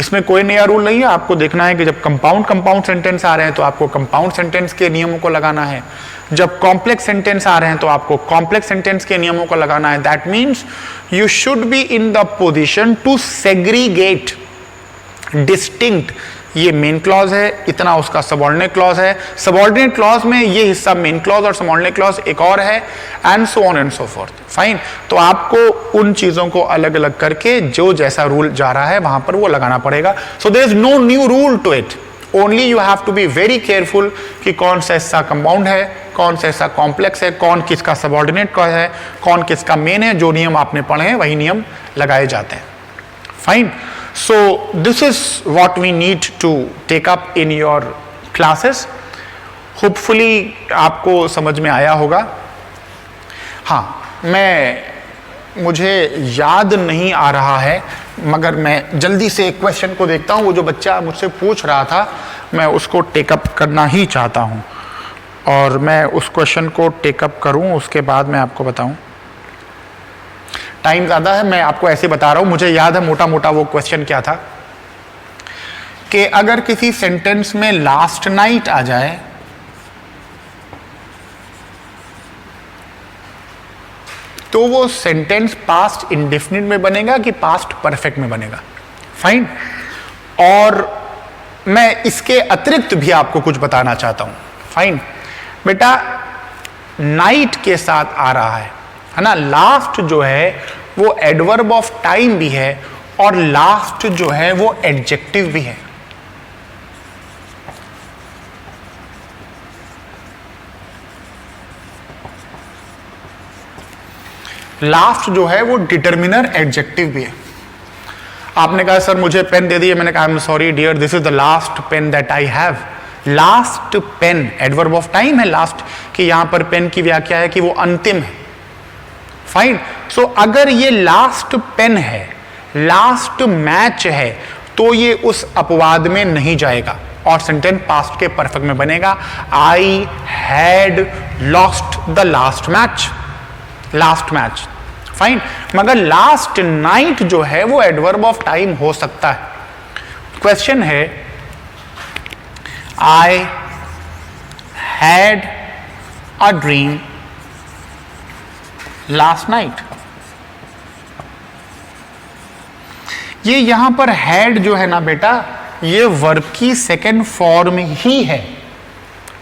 इसमें कोई नया रूल नहीं है. आपको देखना है कि जब कंपाउंड सेंटेंस आ रहे हैं तो आपको कंपाउंड सेंटेंस के नियमों को लगाना है, जब कॉम्प्लेक्स सेंटेंस आ रहे हैं तो आपको कॉम्प्लेक्स सेंटेंस के नियमों को लगाना है. That means you should be in the position to segregate distinct. ये मेन क्लॉज है, इतना उसका सबऑर्डिनेट क्लॉज है, सबऑर्डिनेट क्लॉज में ये हिस्सा मेन क्लॉज और सबऑर्डिनेट क्लॉज एक और है, and so on and so forth. Fine. तो आपको उन चीजों को अलग अलग करके जो जैसा रूल जा रहा है वहां पर वो लगाना पड़ेगा. So there is no new rule to it, only you have to be very careful कि कौन सा हिस्सा कंपाउंड है, कौन सा हिस्सा कॉम्प्लेक्स है, कौन किसका सबऑर्डिनेट क्लॉज है, कौन किसका मेन है. जो नियम आपने पढ़े हैं वही नियम लगाए जाते हैं. Fine. So this is what we need to take up in your classes. Hopefully आपको समझ में आया होगा. हाँ, मुझे याद नहीं आ रहा है, मगर मैं जल्दी से एक क्वेश्चन को देखता हूँ. वो जो बच्चा मुझसे पूछ रहा था मैं उसको टेकअप करना ही चाहता हूँ, और मैं उस क्वेश्चन को टेकअप करूँ उसके बाद मैं आपको बताऊँ. टाइम ज़्यादा है, मैं आपको ऐसे बता रहा हूं. मुझे याद है मोटा मोटा वो क्वेश्चन क्या था कि अगर किसी सेंटेंस में लास्ट नाइट आ जाए तो वो सेंटेंस पास्ट इंडेफिनिट में बनेगा कि पास्ट परफेक्ट में बनेगा. फाइन. और मैं इसके अतिरिक्त भी आपको कुछ बताना चाहता हूं. फाइन. बेटा, नाइट के साथ आ रहा है ना. लास्ट जो है वो एडवर्ब ऑफ टाइम भी है और लास्ट जो है वो एडजेक्टिव भी है. लास्ट जो है वो डिटर्मिनर एडजेक्टिव भी है। आपने कहा सर मुझे पेन दे दिए, मैंने कहा I am sorry dear this is the last pen that I have. Last pen adverb of time है लास्ट, कि यहां पर पेन की व्याख्या है कि वो अंतिम है। फाइन। सो अगर ये लास्ट पेन है, लास्ट मैच है, तो ये उस अपवाद में नहीं जाएगा और सेंटेंस पास्ट के परफेक्ट में बनेगा। I had lost the last match, last match. Fine. मगर लास्ट नाइट जो है वो एडवर्ब ऑफ टाइम हो सकता है। क्वेश्चन है I had a dream last night. ये यहां पर हैड जो है ना बेटा, ये वर्ब की सेकेंड फॉर्म ही है,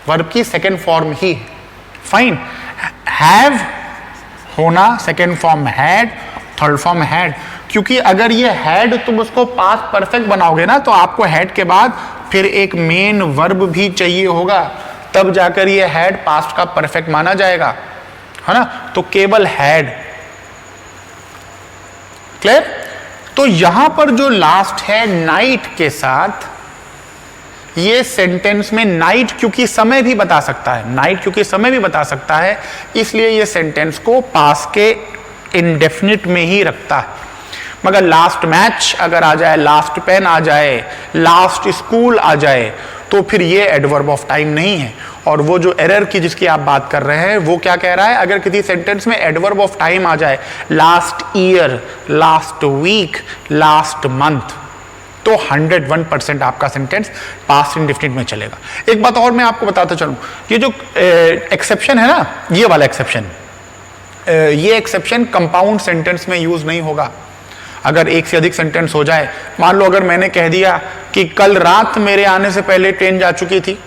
वर्ब की सेकेंड फॉर्म ही है। फाइन। हैव होना second form had, third form had. क्योंकि अगर ये हैड तुम उसको पास्ट परफेक्ट बनाओगे ना, तो आपको हैड के बाद फिर एक मेन वर्ब भी चाहिए होगा, तब जाकर ये हैड पास्ट का परफेक्ट माना जाएगा, है ना। तो केवल हैड। क्लियर। तो यहां पर जो लास्ट है नाइट के साथ, ये सेंटेंस में नाइट क्योंकि समय भी बता सकता है, नाइट क्योंकि समय भी बता सकता है, इसलिए ये सेंटेंस को पास के इंडेफिनिट में ही रखता है। मगर लास्ट मैच अगर आ जाए, लास्ट पेन आ जाए, लास्ट स्कूल आ जाए, तो फिर ये एडवर्ब ऑफ टाइम नहीं है। और वो जो एरर की जिसकी आप बात कर रहे हैं, वो क्या कह रहा है, अगर किसी सेंटेंस में एडवर्ब ऑफ टाइम आ जाए, last year, last week, last month, तो 101% आपका सेंटेंस पास्ट इंडेफिनिट में चलेगा। एक बात और मैं आपको बताता चलूं, ये जो एक्सेप्शन है ना, ये वाला एक्सेप्शन, ये एक्सेप्शन कंपाउंड सेंटेंस में यूज नहीं होगा। अगर एक से अधिक सेंटेंस हो जाए, मान लो अगर मैंने कह दिया कि कल रात मेरे आने से पहले ट्रेन जा चुकी थी,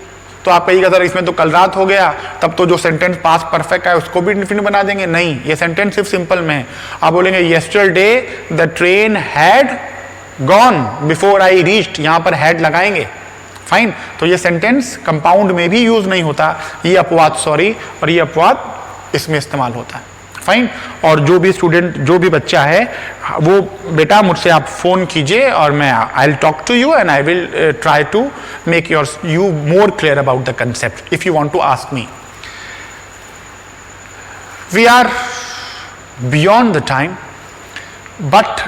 तो आप कहिएगा सर इसमें तो कल रात हो गया, तब तो जो सेंटेंस पास्ट परफेक्ट है उसको भी इंडेफिनिट बना देंगे। नहीं, ये सेंटेंस सिर्फ सिंपल में है। आप बोलेंगे yesterday the train had gone before I reached, यहां पर हैड लगाएंगे। फाइन। तो ये सेंटेंस कंपाउंड में भी यूज नहीं होता, ये अपवाद, सॉरी, और ये अपवाद इसमें इस्तेमाल होता है। फाइन। और जो भी स्टूडेंट, जो भी बच्चा है, वो बेटा मुझसे आप फोन कीजिए और मैं I will talk to you and I will try to make you more clear about the concept if you want to ask me. We are beyond the time, but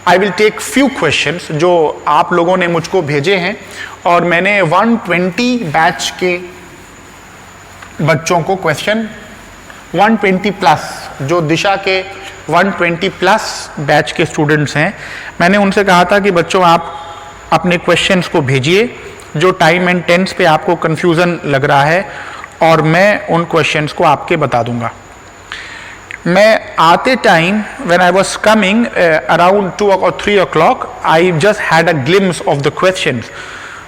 I will take few questions जो आप लोगों ने मुझको भेजे हैं, और मैंने 120 batch के बच्चों को क्वेश्चन, 120 प्लस, जो दिशा के 120 प्लस बैच के स्टूडेंट्स हैं, मैंने उनसे कहा था कि बच्चों आप अपने क्वेश्चंस को भेजिए जो टाइम एंड टेंस पे आपको कंफ्यूजन लग रहा है, और मैं उन क्वेश्चंस को आपके बता दूंगा। मैं आते time when I was coming around 2 or 3 o'clock, I just had a glimpse of the questions.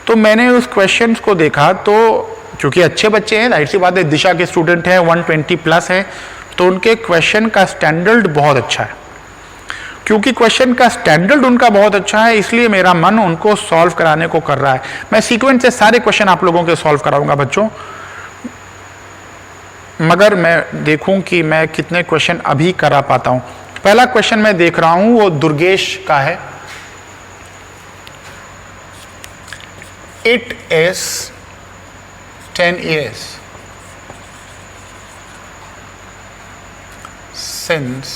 तो मैंने उस क्वेश्चंस को देखा, तो क्योंकि अच्छे बच्चे हैं, जाहिर सी बात है, दिशा के स्टूडेंट हैं, 120 प्लस हैं, तो उनके क्वेश्चन का स्टैंडर्ड बहुत अच्छा है। क्योंकि क्वेश्चन का स्टैंडर्ड उनका बहुत अच्छा है, इसलिए मेरा मन उनको सॉल्व कराने को कर रहा है। मैं सीक्वेंस से सारे क्वेश्चन आप लोगों के सॉल्व कराऊंगा बच्चों, मगर मैं देखूं कि मैं कितने क्वेश्चन अभी करा पाता हूं। पहला क्वेश्चन मैं देख रहा हूं वो दुर्गेश का है। It is 10 years since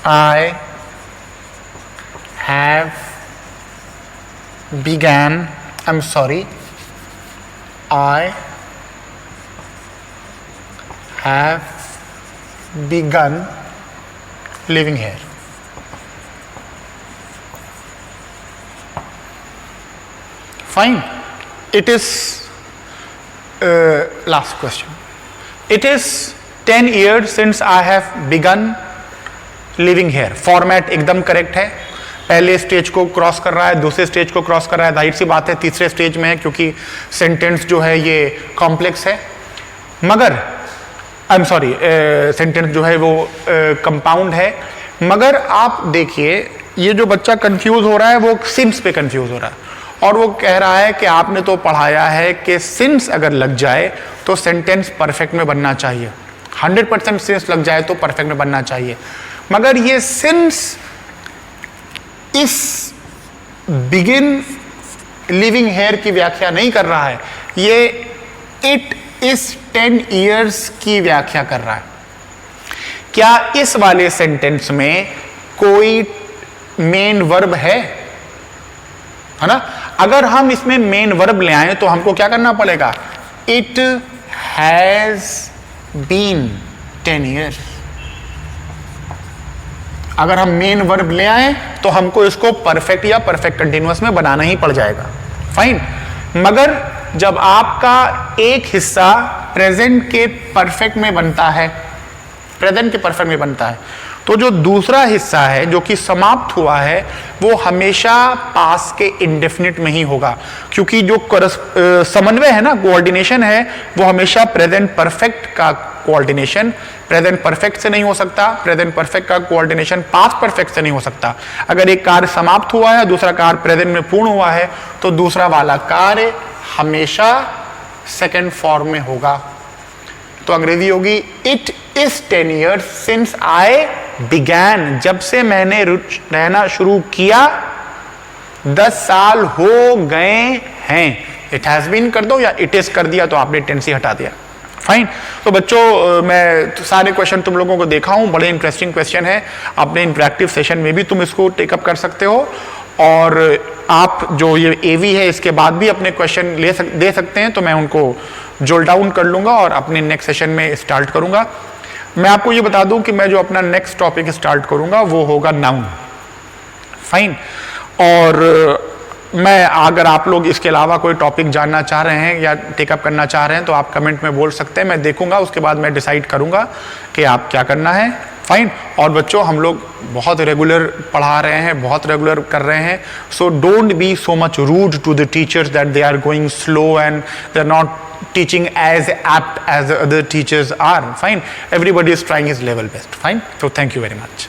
I have began, I'm sorry, I have begun living here. Fine. It is last question. It is 10 years since I have begun living here. Format एकदम करेक्ट है। पहले स्टेज को cross कर रहा है, दूसरे stage को cross कर रहा है, जाहिर सी बात है तीसरे स्टेज में है, क्योंकि सेंटेंस जो है ये कॉम्प्लेक्स है। मगर आई एम सॉरी, सेंटेंस जो है वो कंपाउंड है। मगर आप देखिए, ये जो बच्चा कंफ्यूज हो रहा है वो सिंस पे कंफ्यूज हो रहा है, और वो कह रहा है कि आपने तो पढ़ाया है कि सिंस अगर लग जाए तो सेंटेंस परफेक्ट में बनना चाहिए। 100% सिंस लग जाए तो परफेक्ट में बनना चाहिए, मगर ये सिंस इस बिगिन लिविंग हेयर की व्याख्या नहीं कर रहा है, ये इट इज 10 years की व्याख्या कर रहा है। क्या इस वाले सेंटेंस में कोई मेन वर्ब है ना? अगर हम इसमें मेन वर्ब ले आए तो हमको क्या करना पड़ेगा? It has been 10 years। अगर हम मेन वर्ब ले आए तो हमको इसको परफेक्ट या परफेक्ट कंटिन्यूअस में बनाना ही पड़ जाएगा, फाइन। मगर जब आपका एक हिस्सा प्रेजेंट के परफेक्ट में बनता है, प्रेजेंट के परफेक्ट में बनता है, तो जो दूसरा हिस्सा है जो कि समाप्त हुआ है वो हमेशा पास के इंडेफिनिट में ही होगा, क्योंकि जो समन्वय है ना, कोऑर्डिनेशन है, वो हमेशा प्रेजेंट परफेक्ट का कोऑर्डिनेशन प्रेजेंट परफेक्ट से नहीं हो सकता, प्रेजेंट परफेक्ट का कोऑर्डिनेशन पास्ट परफेक्ट से नहीं हो सकता। अगर एक कार्य समाप्त हुआ है, दूसरा कार्य प्रेजेंट में पूर्ण हुआ है, तो दूसरा वाला कार्य हमेशा सेकेंड फॉर्म में होगा। तो अंग्रेजी होगी it is 10 years since I began, जब से मैंने रहना शुरू किया 10 साल हो गए हैं। इट हैज बीन कर दो या इट इज कर दिया तो आपने टेंसी हटा दिया, फाइन। तो बच्चों मैं सारे क्वेश्चन तुम लोगों को देखा हूं, बड़े इंटरेस्टिंग क्वेश्चन है। अपने इंटरेक्टिव सेशन में भी तुम इसको टेकअप कर सकते हो, और आप जो ये एवी है इसके बाद भी अपने क्वेश्चन दे सकते हैं, तो मैं उनको जोल डाउन कर लूंगा और अपने नेक्स्ट सेशन में स्टार्ट करूंगा। मैं आपको ये बता दूं कि मैं जो अपना नेक्स्ट टॉपिक स्टार्ट करूंगा वो होगा नाउन, फाइन। और मैं अगर आप लोग इसके अलावा कोई टॉपिक जानना चाह रहे हैं या टेकअप करना चाह रहे हैं तो आप कमेंट में बोल सकते हैं, मैं देखूंगा, उसके बाद मैं डिसाइड करूंगा कि आप क्या करना है, फाइन। और बच्चों हम लोग बहुत रेगुलर पढ़ा रहे हैं, बहुत रेगुलर कर रहे हैं, so don't be so much rude to the teachers that they are going slow and they are not teaching as apt as the other teachers are, fine. Everybody is trying his level best, fine. So thank you very much.